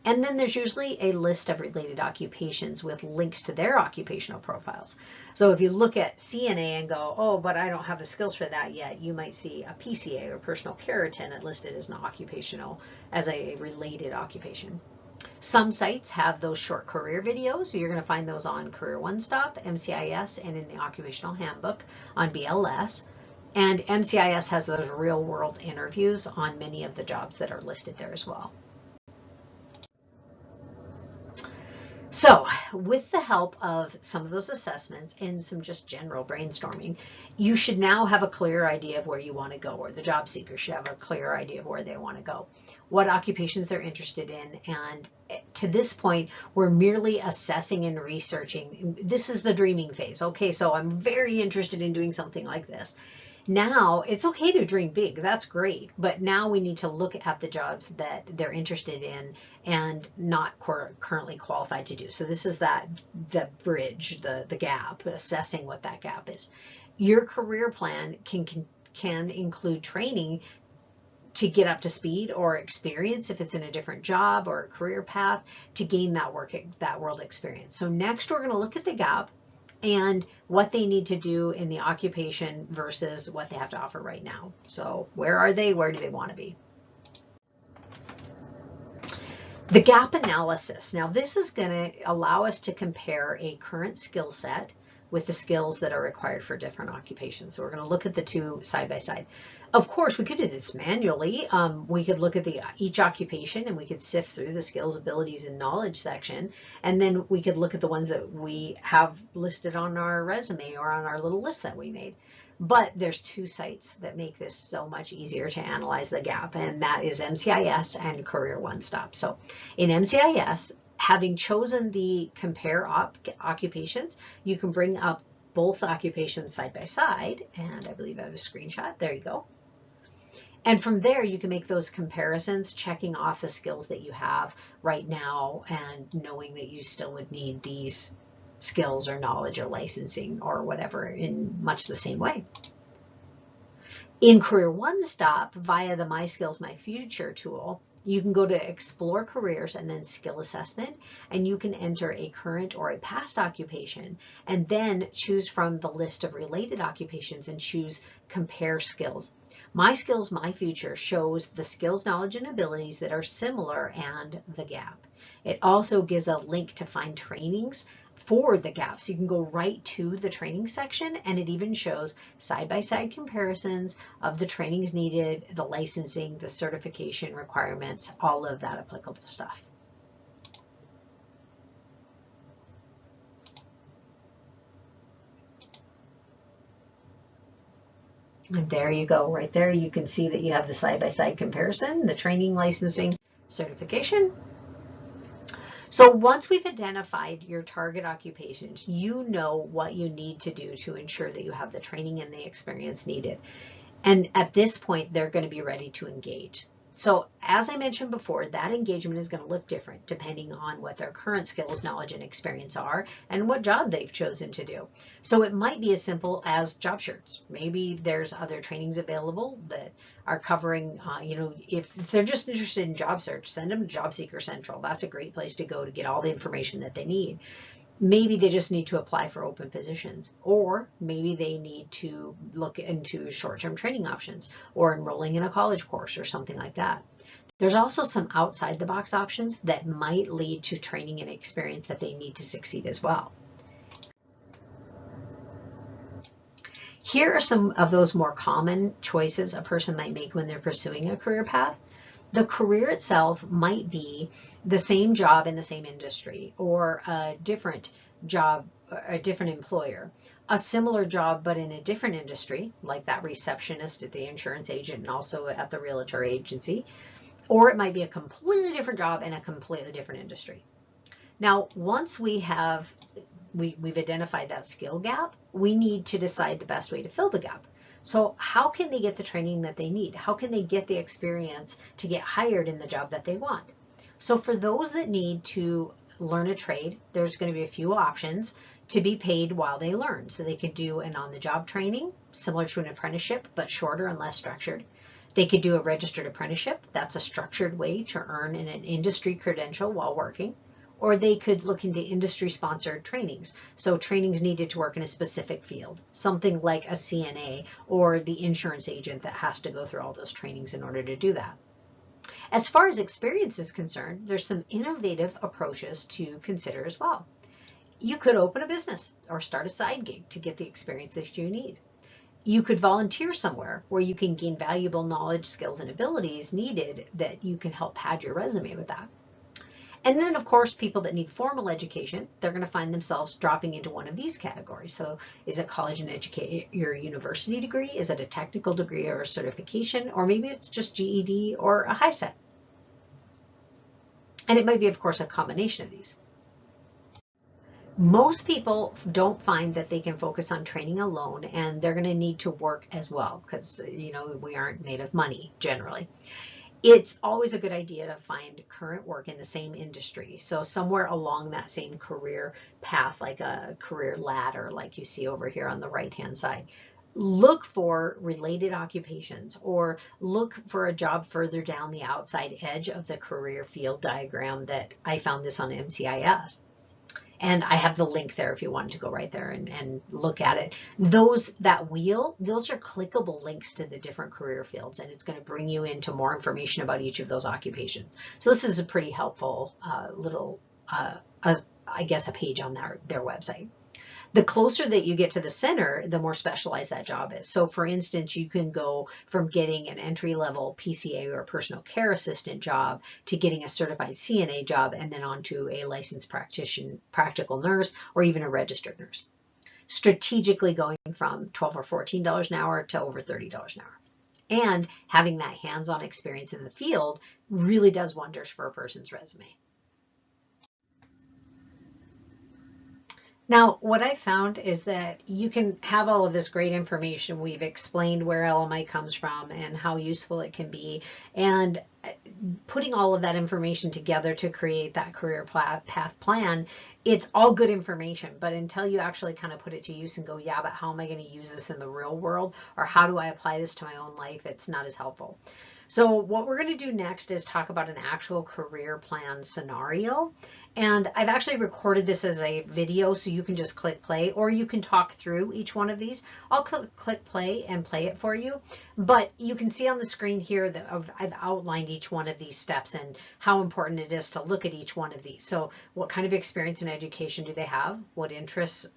And then there's usually a list of related occupations with links to their occupational profiles. So if you look at CNA and go, oh, but I don't have the skills for that yet, you might see a PCA or personal care attendant listed as an occupational, as a related occupation. Some sites have those short career videos. So you're going to find those on Career One Stop, MCIS, and in the Occupational Handbook on BLS. And MCIS has those real world interviews on many of the jobs that are listed there as well. So with the help of some of those assessments and some just general brainstorming, you should now have a clear idea of where you want to go, or the job seeker should have a clear idea of where they want to go, what occupations they're interested in. And to this point, we're merely assessing and researching. This is the dreaming phase. Okay, so I'm very interested in doing something like this. Now, it's okay to dream big, that's great, but now we need to look at the jobs that they're interested in and not currently qualified to do. So this is the bridge, the gap, assessing what that gap is. Your career plan can include training to get up to speed, or experience if it's in a different job or a career path, to gain that world experience. So next we're going to look at the gap and what they need to do in the occupation versus what they have to offer right now. So where are they? Where do they want to be? The gap analysis. Now this is going to allow us to compare a current skill set with the skills that are required for different occupations. So we're going to look at the two side by side. Of course, we could do this manually. We could look at each occupation and we could sift through the skills, abilities, and knowledge section. And then we could look at the ones that we have listed on our resume or on our little list that we made. But there's 2 sites that make this so much easier to analyze the gap, and that is MCIS and Career One Stop. So in MCIS, having chosen the compare occupations, you can bring up both occupations side by side, and I believe I have a screenshot. There you go. And from there, you can make those comparisons, checking off the skills that you have right now and knowing that you still would need these skills or knowledge or licensing or whatever in much the same way. In Career One Stop, via the My Skills, My Future tool, you can go to Explore Careers and then Skill Assessment, and you can enter a current or a past occupation and then choose from the list of related occupations and choose Compare Skills. My Skills, My Future shows the skills, knowledge, and abilities that are similar and the gap. It also gives a link to find trainings for the gap. So you can go right to the training section, and it even shows side-by-side comparisons of the trainings needed, the licensing, the certification requirements, all of that applicable stuff. And there you go, right there. You can see that you have the side-by-side comparison, the training, licensing, certification. So once we've identified your target occupations, you know what you need to do to ensure that you have the training and the experience needed. And at this point, they're going to be ready to engage. So as I mentioned before, that engagement is going to look different depending on what their current skills, knowledge, and experience are and what job they've chosen to do. So it might be as simple as job shirts. Maybe there's other trainings available that are covering, if they're just interested in job search, send them to Job Seeker Central. That's a great place to go to get all the information that they need. Maybe they just need to apply for open positions, or maybe they need to look into short-term training options or enrolling in a college course or something like that. There's also some outside the box options that might lead to training and experience that they need to succeed as well. Here are some of those more common choices a person might make when they're pursuing a career path. The career itself might be the same job in the same industry, or a different job, a different employer, a similar job but in a different industry, like that receptionist at the insurance agent and also at the realtor agency, or it might be a completely different job in a completely different industry. Now, once we've identified that skill gap, we need to decide the best way to fill the gap. So how can they get the training that they need? How can they get the experience to get hired in the job that they want? So for those that need to learn a trade, there's going to be a few options to be paid while they learn. So they could do an on-the-job training, similar to an apprenticeship, but shorter and less structured. They could do a registered apprenticeship. That's a structured way to earn an industry credential while working. Or they could look into industry-sponsored trainings. So trainings needed to work in a specific field, something like a CNA or the insurance agent that has to go through all those trainings in order to do that. As far as experience is concerned, there's some innovative approaches to consider as well. You could open a business or start a side gig to get the experience that you need. You could volunteer somewhere where you can gain valuable knowledge, skills, and abilities needed that you can help pad your resume with that. And then, of course, people that need formal education, they're going to find themselves dropping into one of these categories. So is it college and your university degree? Is it a technical degree or a certification? Or maybe it's just GED or a high set. And it might be, of course, a combination of these. Most people don't find that they can focus on training alone, and they're going to need to work as well because, we aren't made of money generally. It's always a good idea to find current work in the same industry. So somewhere along that same career path, like a career ladder, like you see over here on the right-hand side. Look for related occupations or look for a job further down the outside edge of the career field diagram that I found this on MCIS. And I have the link there if you wanted to go right there and look at it. That wheel, those are clickable links to the different career fields, and it's going to bring you into more information about each of those occupations. So this is a pretty helpful little, I guess, a page on their website. The closer that you get to the center, the more specialized that job is. So for instance, you can go from getting an entry-level PCA or personal care assistant job to getting a certified CNA job and then on to a licensed practical nurse or even a registered nurse. Strategically going from $12 or $14 an hour to over $30 an hour. And having that hands-on experience in the field really does wonders for a person's resume. Now, what I found is that you can have all of this great information. We've explained where LMI comes from and how useful it can be, and putting all of that information together to create that career path plan, it's all good information, but until you actually kind of put it to use and go, yeah, but how am I going to use this in the real world, or how do I apply this to my own life, it's not as helpful. So what we're going to do next is talk about an actual career plan scenario. And I've actually recorded this as a video, so you can just click play, or you can talk through each one of these. I'll click play and play it for you. But you can see on the screen here that I've outlined each one of these steps and how important it is to look at each one of these. So what kind of experience and education do they have? What interests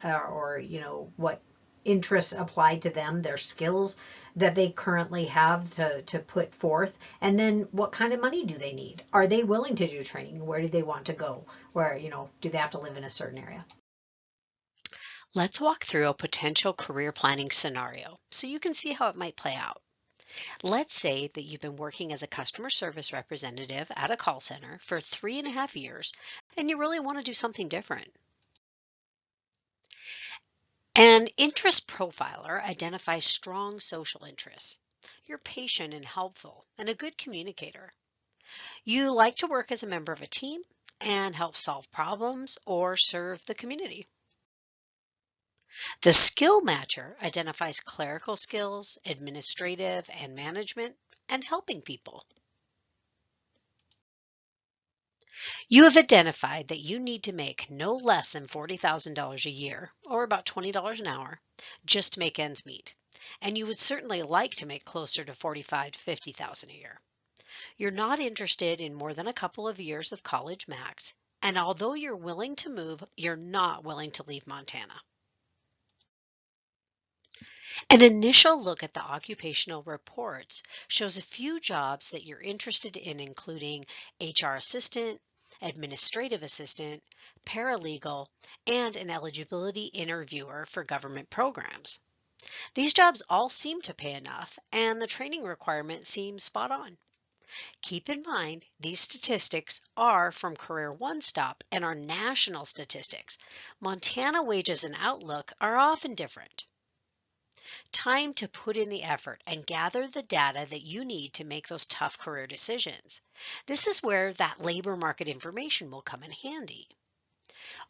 what interests apply to them, their skills that they currently have to put forth, and then what kind of money do they need? Are they willing to do training? Where do they want to go? Where, do they have to live in a certain area? Let's walk through a potential career planning scenario so you can see how it might play out. Let's say that you've been working as a customer service representative at a call center for 3.5 years and you really want to do something different. An interest profiler identifies strong social interests. you're patient and helpful and a good communicator. You like to work as a member of a team and help solve problems or serve the community. The skill matcher identifies clerical skills, administrative and management, and helping people. You have identified that you need to make no less than $40,000 a year, or about $20 an hour, just to make ends meet. And you would certainly like to make closer to $45,000 to $50,000 a year. You're not interested in more than a couple of years of college max, and although you're willing to move, you're not willing to leave Montana. An initial look at the occupational reports shows a few jobs that you're interested in, including HR assistant, administrative assistant, paralegal, and an eligibility interviewer for government programs. These jobs all seem to pay enough, and the training requirement seems spot on. Keep in mind, these statistics are from Career One Stop and are national statistics. Montana wages and outlook are often different. Time to put in the effort and gather the data that you need to make those tough career decisions. This is where that labor market information will come in handy.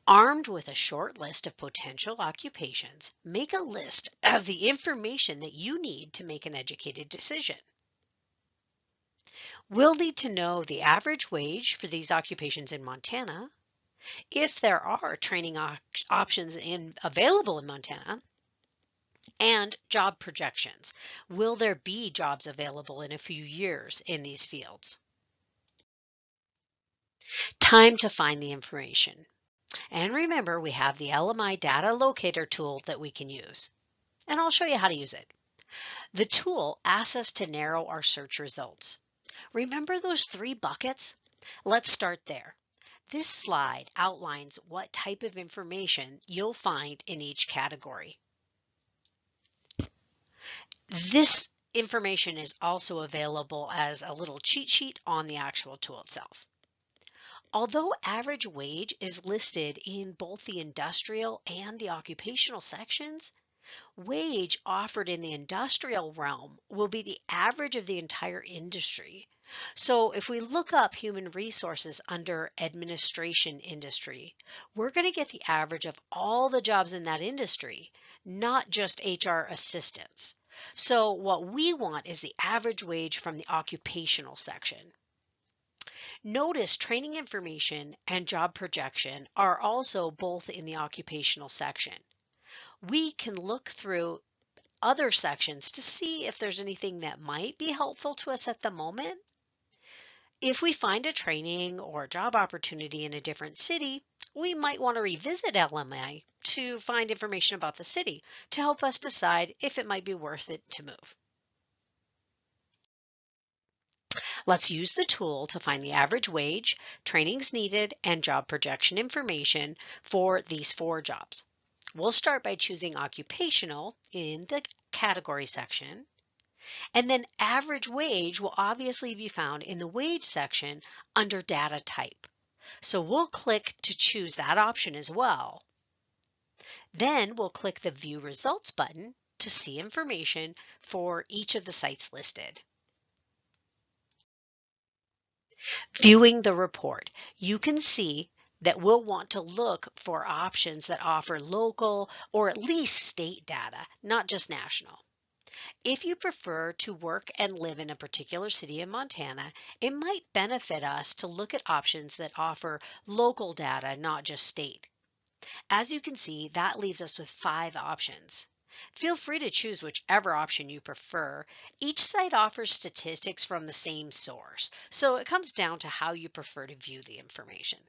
Armed with a short list of potential occupations, make a list of the information that you need to make an educated decision. We'll need to know the average wage for these occupations in Montana, if there are training options available in Montana, and job projections. Will there be jobs available in a few years in these fields? Time to find the information. And remember, we have the LMI data locator tool that we can use. And I'll show you how to use it. The tool asks us to narrow our search results. Remember those 3 buckets? Let's start there. This slide outlines what type of information you'll find in each category. This information is also available as a little cheat sheet on the actual tool itself. Although average wage is listed in both the industrial and the occupational sections, wage offered in the industrial realm will be the average of the entire industry. So if we look up human resources under administration industry, we're going to get the average of all the jobs in that industry, not just HR assistants. So what we want is the average wage from the occupational section. Notice training information and job projection are also both in the occupational section. We can look through other sections to see if there's anything that might be helpful to us at the moment. If we find a training or job opportunity in a different city, we might want to revisit LMI to find information about the city to help us decide if it might be worth it to move. Let's use the tool to find the average wage, trainings needed, and job projection information for these 4 jobs. We'll start by choosing occupational in the category section, and then average wage will obviously be found in the wage section under data type. So we'll click to choose that option as well. Then we'll click the View Results button to see information for each of the sites listed. Viewing the report, you can see that we'll want to look for options that offer local or at least state data, not just national. If you prefer to work and live in a particular city in Montana, it might benefit us to look at options that offer local data, not just state. As you can see, that leaves us with 5 options. Feel free to choose whichever option you prefer. Each site offers statistics from the same source, so it comes down to how you prefer to view the information.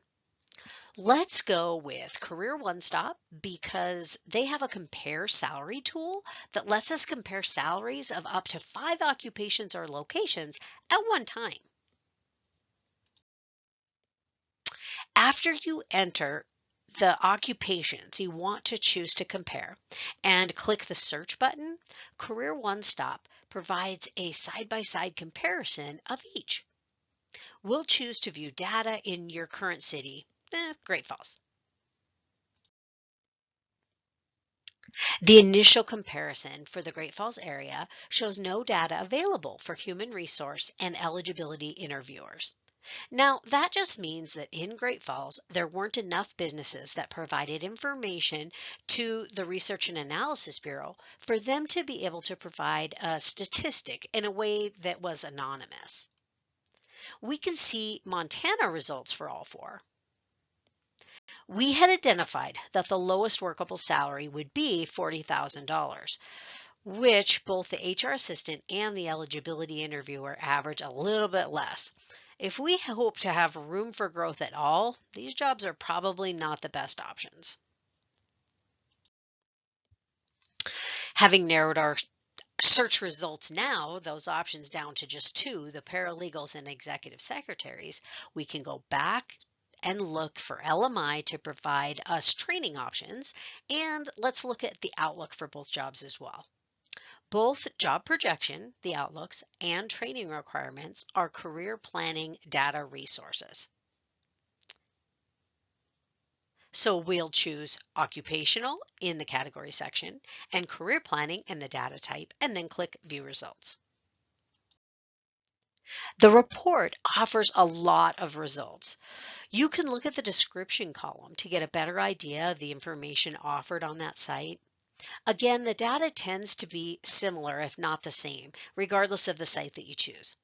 Let's go with Career One Stop because they have a compare salary tool that lets us compare salaries of up to 5 occupations or locations at one time. After you enter the occupations you want to choose to compare and click the search button, Career One Stop provides a side-by-side comparison of each. We'll choose to view data in your current city, Great Falls. The initial comparison for the Great Falls area shows no data available for human resource and eligibility interviewers. Now, that just means that in Great Falls, there weren't enough businesses that provided information to the Research and Analysis Bureau for them to be able to provide a statistic in a way that was anonymous. We can see Montana results for all four. We had identified that the lowest workable salary would be $40,000, which both the HR assistant and the eligibility interviewer average a little bit less. If we hope to have room for growth at all, these jobs are probably not the best options. Having narrowed our search results now, those options down to just two, the paralegals and executive secretaries, we can go back and look for LMI to provide us training options, and let's look at the outlook for both jobs as well. Both job projection, the outlooks, and training requirements are career planning data resources. So we'll choose occupational in the category section and career planning in the data type, and then click view results. The report offers a lot of results. You can look at the description column to get a better idea of the information offered on that site. Again, the data tends to be similar, if not the same, regardless of the site that you choose.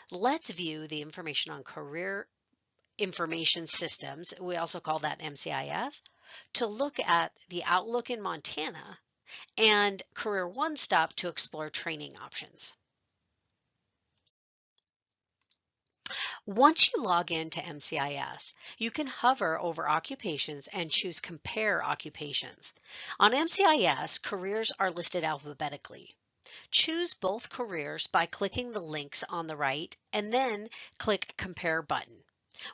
Let's view the information on career information systems, we also call that MCIS, to look at the outlook in Montana, and Career One Stop to explore training options. Once you log into MCIS, you can hover over occupations and choose Compare Occupations. On MCIS, careers are listed alphabetically. Choose both careers by clicking the links on the right and then click Compare button.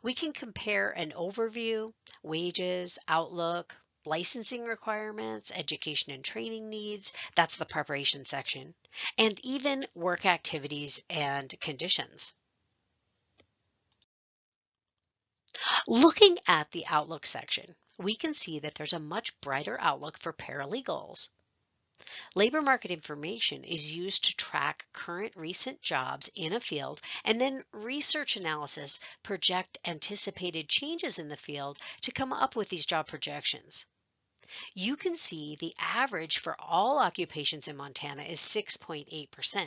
We can compare an overview, wages, outlook, licensing requirements, education and training needs, that's the preparation section, and even work activities and conditions. Looking at the Outlook section, we can see that there's a much brighter outlook for paralegals. Labor market information is used to track current recent jobs in a field, and then research analysis project anticipated changes in the field to come up with these job projections. You can see the average for all occupations in Montana is 6.8%.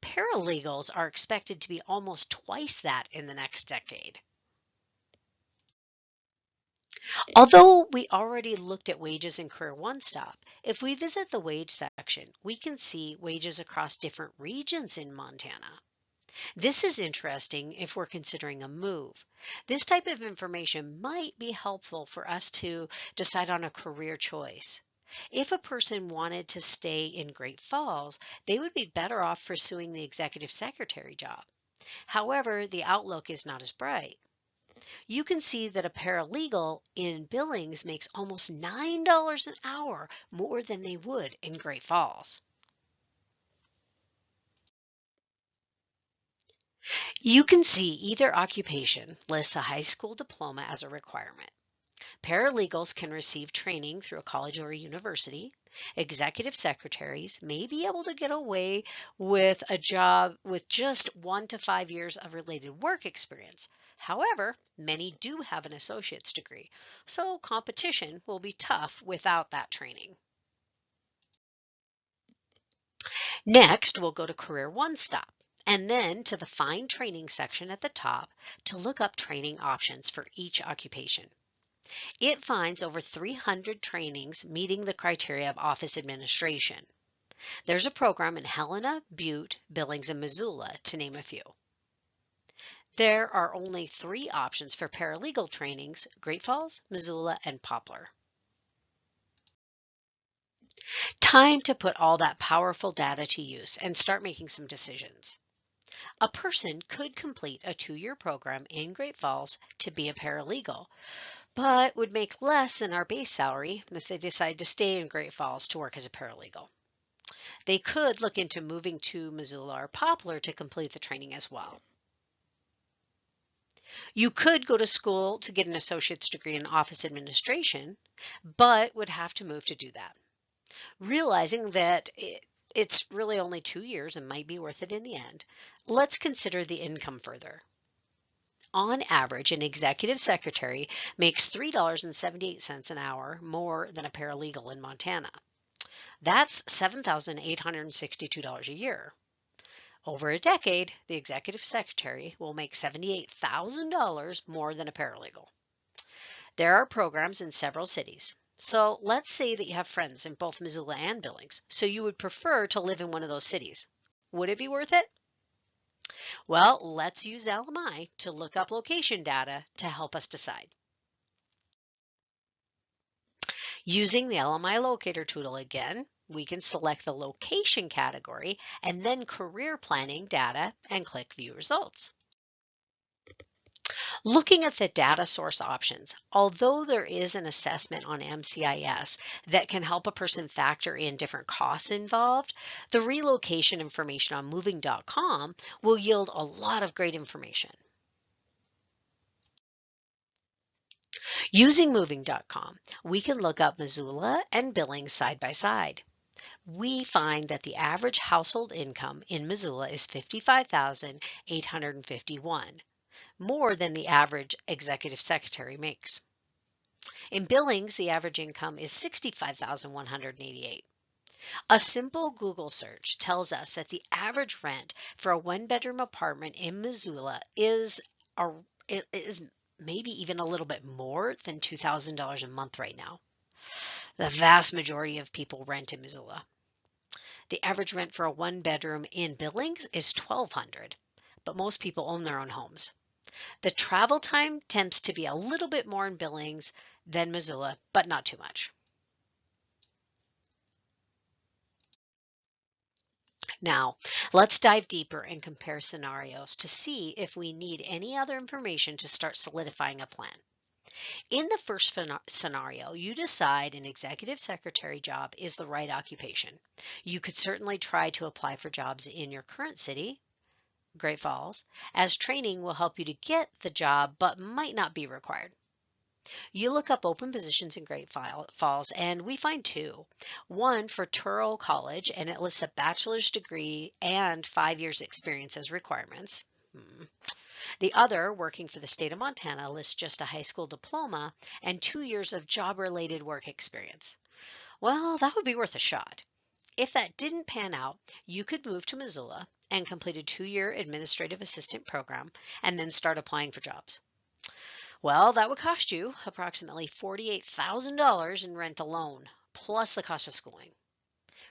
Paralegals are expected to be almost twice that in the next decade. Although we already looked at wages in Career One Stop, if we visit the wage section, we can see wages across different regions in Montana. This is interesting if we're considering a move. This type of information might be helpful for us to decide on a career choice. If a person wanted to stay in Great Falls, they would be better off pursuing the executive secretary job. However, the outlook is not as bright. You can see that a paralegal in Billings makes almost $9 an hour more than they would in Great Falls. You can see either occupation lists a high school diploma as a requirement. Paralegals can receive training through a college or a university. Executive secretaries may be able to get away with a job with just 1 to 5 years of related work experience. However, many do have an associate's degree, so competition will be tough without that training. Next, we'll go to Career One Stop and then to the Find Training section at the top to look up training options for each occupation. It finds over 300 trainings meeting the criteria of office administration. There's a program in Helena, Butte, Billings, and Missoula, to name a few. There are only 3 options for paralegal trainings: Great Falls, Missoula, and Poplar. Time to put all that powerful data to use and start making some decisions. A person could complete a 2-year program in Great Falls to be a paralegal, but would make less than our base salary if they decide to stay in Great Falls to work as a paralegal. They could look into moving to Missoula or Poplar to complete the training as well. You could go to school to get an associate's degree in office administration, but would have to move to do that. Realizing that it's really only 2 years and might be worth it in the end, let's consider the income further. On average, an executive secretary makes $3.78 an hour more than a paralegal in Montana. That's $7,862 a year. Over a decade, the executive secretary will make $78,000 more than a paralegal. There are programs in several cities. So let's say that you have friends in both Missoula and Billings, so you would prefer to live in one of those cities. Would it be worth it? Well, let's use LMI to look up location data to help us decide. Using the LMI locator tool again, we can select the location category and then career planning data and click view results. Looking at the data source options, although there is an assessment on MCIS that can help a person factor in different costs involved, the relocation information on moving.com will yield a lot of great information. Using moving.com, we can look up Missoula and Billings side by side. We find that the average household income in Missoula is $55,851, more than the average executive secretary makes. In Billings, the average income is $65,188. A simple Google search tells us that the average rent for a one-bedroom apartment in Missoula is maybe even a little bit more than $2,000 a month right now. The vast majority of people rent in Missoula. The average rent for a one-bedroom in Billings is $1,200, but most people own their own homes. The travel time tends to be a little bit more in Billings than Missoula, but not too much. Now, let's dive deeper and compare scenarios to see if we need any other information to start solidifying a plan. In the first scenario, you decide an executive secretary job is the right occupation. You could certainly try to apply for jobs in your current city, Great Falls, as training will help you to get the job but might not be required. You look up open positions in Great Falls and we find two. One for Touro College and it lists a bachelor's degree and 5 years experience as requirements. The other, working for the state of Montana, lists just a high school diploma and 2 years of job-related work experience. Well, that would be worth a shot. If that didn't pan out, you could move to Missoula and complete a 2-year administrative assistant program and then start applying for jobs. Well, that would cost you approximately $48,000 in rent alone, plus the cost of schooling.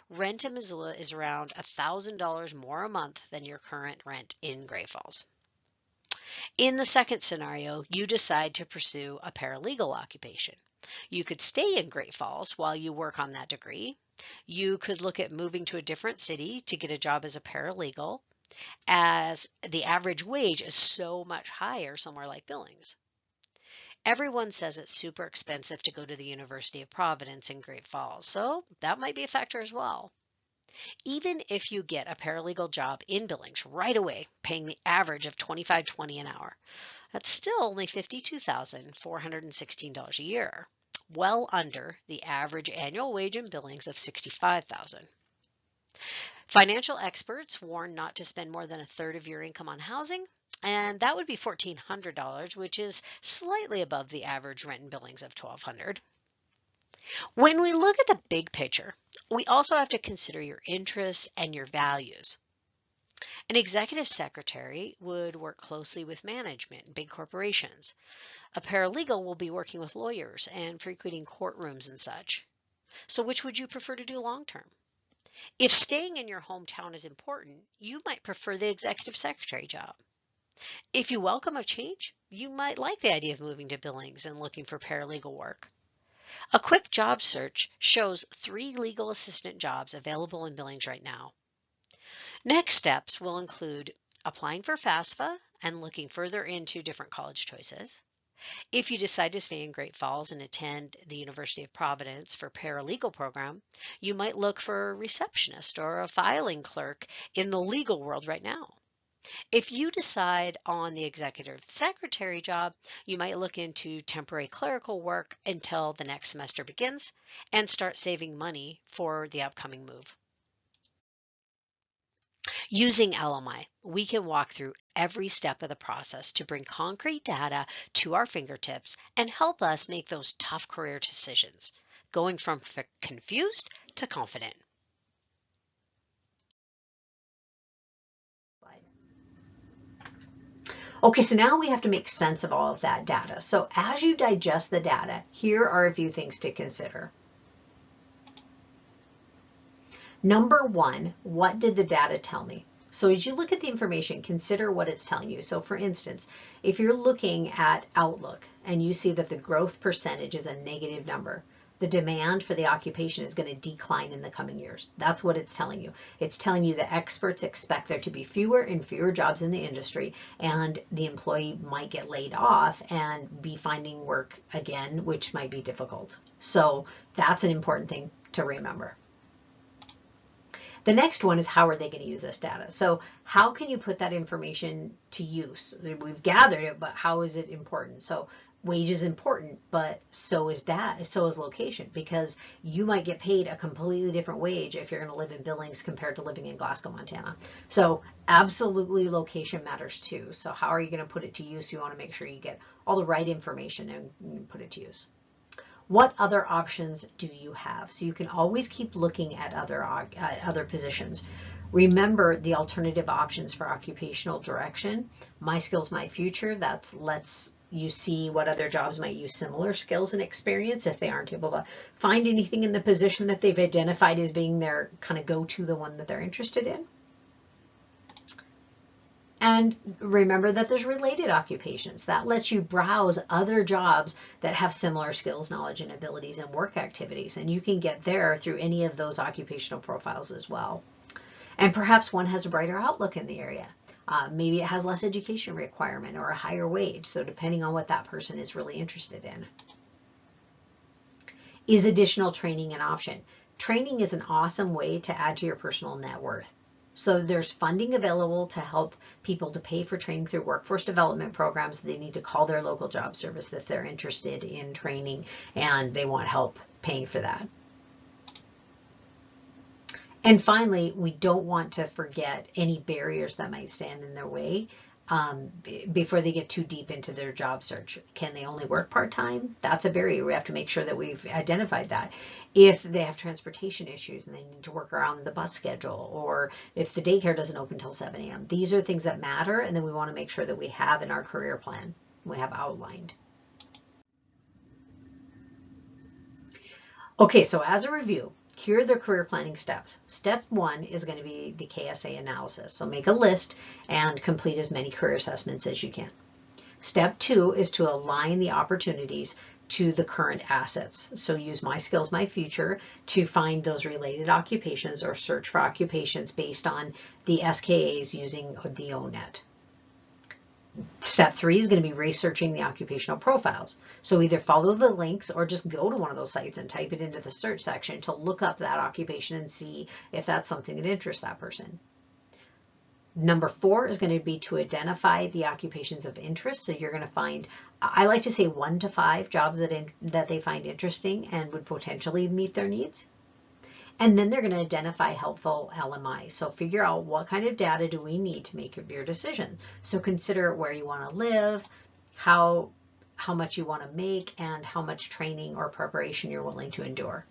Rent in Missoula is around $1,000 more a month than your current rent in Great Falls. In the second scenario, you decide to pursue a paralegal occupation. You could stay in Great Falls while you work on that degree. You could look at moving to a different city to get a job as a paralegal, as the average wage is so much higher somewhere like Billings. Everyone says it's super expensive to go to the University of Providence in Great Falls, so that might be a factor as well. Even if you get a paralegal job in Billings right away, paying the average of $25.20 an hour, that's still only $52,416 a year, well under the average annual wage in Billings of $65,000. Financial experts warn not to spend more than a third of your income on housing, and that would be $1,400, which is slightly above the average rent in Billings of $1,200. When we look at the big picture, we also have to consider your interests and your values. An executive secretary would work closely with management and big corporations. A paralegal will be working with lawyers and frequenting courtrooms and such. So which would you prefer to do long term? If staying in your hometown is important, you might prefer the executive secretary job. If you welcome a change, you might like the idea of moving to Billings and looking for paralegal work. A quick job search shows 3 legal assistant jobs available in Billings right now. Next steps will include applying for FAFSA and looking further into different college choices. If you decide to stay in Great Falls and attend the University of Providence for paralegal program, you might look for a receptionist or a filing clerk in the legal world right now. If you decide on the executive secretary job, you might look into temporary clerical work until the next semester begins and start saving money for the upcoming move. Using LMI, we can walk through every step of the process to bring concrete data to our fingertips and help us make those tough career decisions, going from confused to confident. Okay, so now we have to make sense of all of that data. So as you digest the data, here are a few things to consider. Number one, what did the data tell me? So as you look at the information, consider what it's telling you. So for instance, if you're looking at Outlook and you see that the growth percentage is a negative number, the demand for the occupation is going to decline in the coming years. That's what it's telling you. It's telling you that experts expect there to be fewer and fewer jobs in the industry, and the employee might get laid off and be finding work again, which might be difficult. So that's an important thing to remember. The next one is, how are they going to use this data? So how can you put that information to use? We've gathered it, but how is it important? So wage is important, but so is data, so is location, because you might get paid a completely different wage if you're going to live in Billings compared to living in Glasgow, Montana. So absolutely location matters too. So how are you going to put it to use? You want to make sure you get all the right information and put it to use. What other options do you have? So you can always keep looking at other positions. Remember the alternative options for occupational direction. My Skills, My Future, that lets you see what other jobs might use similar skills and experience if they aren't able to find anything in the position that they've identified as being their kind of go-to, the one that they're interested in. And remember that there's related occupations. That lets you browse other jobs that have similar skills, knowledge, and abilities and work activities. And you can get there through any of those occupational profiles as well. And perhaps one has a brighter outlook in the area. Maybe it has less education requirement or a higher wage. So depending on what that person is really interested in. Is additional training an option? Training is an awesome way to add to your personal net worth. So there's funding available to help people to pay for training through workforce development programs. They need to call their local job service if they're interested in training and they want help paying for that. And finally, we don't want to forget any barriers that might stand in their way before they get too deep into their job search. Can they only work part-time? That's a barrier. We have to make sure that we've identified that. If they have transportation issues and they need to work around the bus schedule, or if the daycare doesn't open until 7 a.m. These are things that matter, and then we want to make sure that we have in our career plan, we have outlined. Okay, so as a review, here are the career planning steps. Step one is going to be the KSA analysis. So make a list and complete as many career assessments as you can. Step two is to align the opportunities to the current assets. So use My Skills, My Future to find those related occupations or search for occupations based on the SKAs using the ONET. Step three is going to be researching the occupational profiles. So either follow the links or just go to one of those sites and type it into the search section to look up that occupation and see if that's something that interests that person. Number four is going to be to identify the occupations of interest. So you're going to find, I like to say 1 to 5 jobs that they find interesting and would potentially meet their needs. And then they're going to identify helpful LMI. So figure out what kind of data do we need to make your decision. So consider where you want to live, how much you want to make, and how much training or preparation you're willing to endure.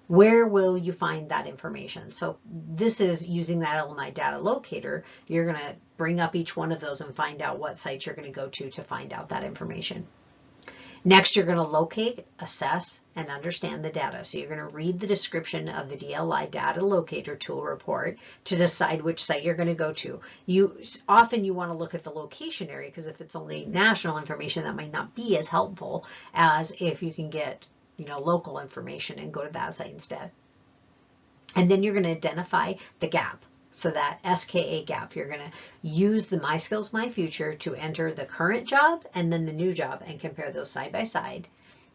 Where will you find that information? So this is using that LMI data locator. You're going to bring up each one of those and find out what sites you're going to go to find out that information. Next, you're going to locate, assess, and understand the data. So you're going to read the description of the DLI data locator tool report to decide which site you're going to go to. Often you want to look at the location area, because if it's only national information, that might not be as helpful as if you can get local information and go to that site instead. And then you're going to identify the gap. So that SKA gap, you're going to use the My Skills, My Future to enter the current job and then the new job and compare those side by side,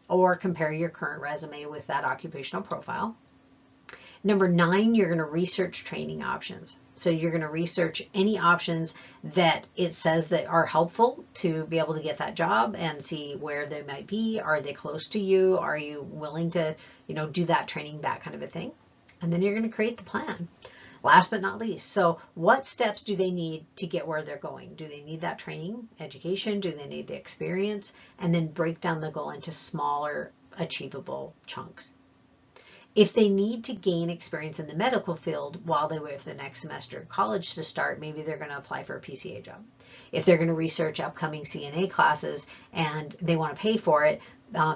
or compare your current resume with that occupational profile. Number 9, you're going to research training options. So you're going to research any options that it says that are helpful to be able to get that job and see where they might be. Are they close to you? Are you willing to, do that training, that kind of a thing? And then you're going to create the plan. Last but not least, so what steps do they need to get where they're going? Do they need that training, education? Do they need the experience? And then break down the goal into smaller, achievable chunks. If they need to gain experience in the medical field while they wait for the next semester of college to start, maybe they're going to apply for a PCA job. If they're going to research upcoming CNA classes and they want to pay for it,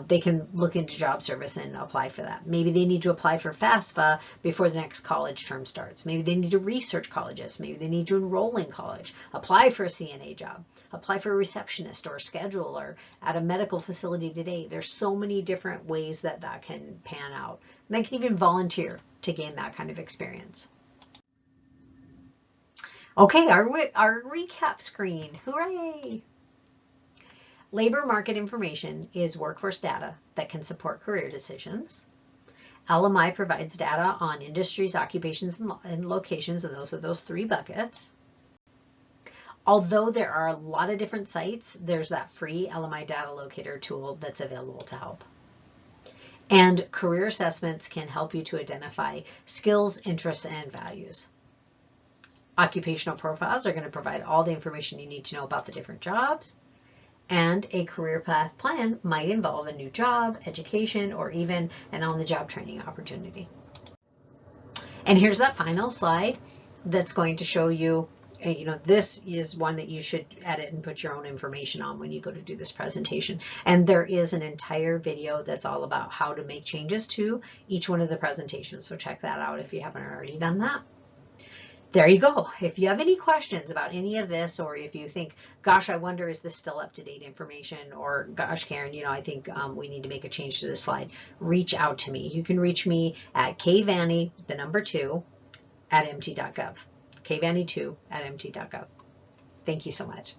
they can look into job service and apply for that. Maybe they need to apply for FAFSA before the next college term starts. Maybe they need to research colleges. Maybe they need to enroll in college, apply for a CNA job, apply for a receptionist or a scheduler at a medical facility today. There's so many different ways that that can pan out. And they can even volunteer to gain that kind of experience. Okay, our recap screen. Hooray! Labor market information is workforce data that can support career decisions. LMI provides data on industries, occupations, and locations, and those are those 3 buckets. Although there are a lot of different sites, there's that free LMI data locator tool that's available to help. And career assessments can help you to identify skills, interests, and values. Occupational profiles are going to provide all the information you need to know about the different jobs. And a career path plan might involve a new job, education, or even an on-the-job training opportunity. And here's that final slide that's going to show you, this is one that you should edit and put your own information on when you go to do this presentation. And there is an entire video that's all about how to make changes to each one of the presentations. So check that out if you haven't already done that. There you go. If you have any questions about any of this, or if you think, gosh, I wonder, is this still up-to-date information? Or gosh, Karen, I think we need to make a change to this slide. Reach out to me. You can reach me at kvanny, the number 2, at mt.gov. kvanny2 at mt.gov. Thank you so much.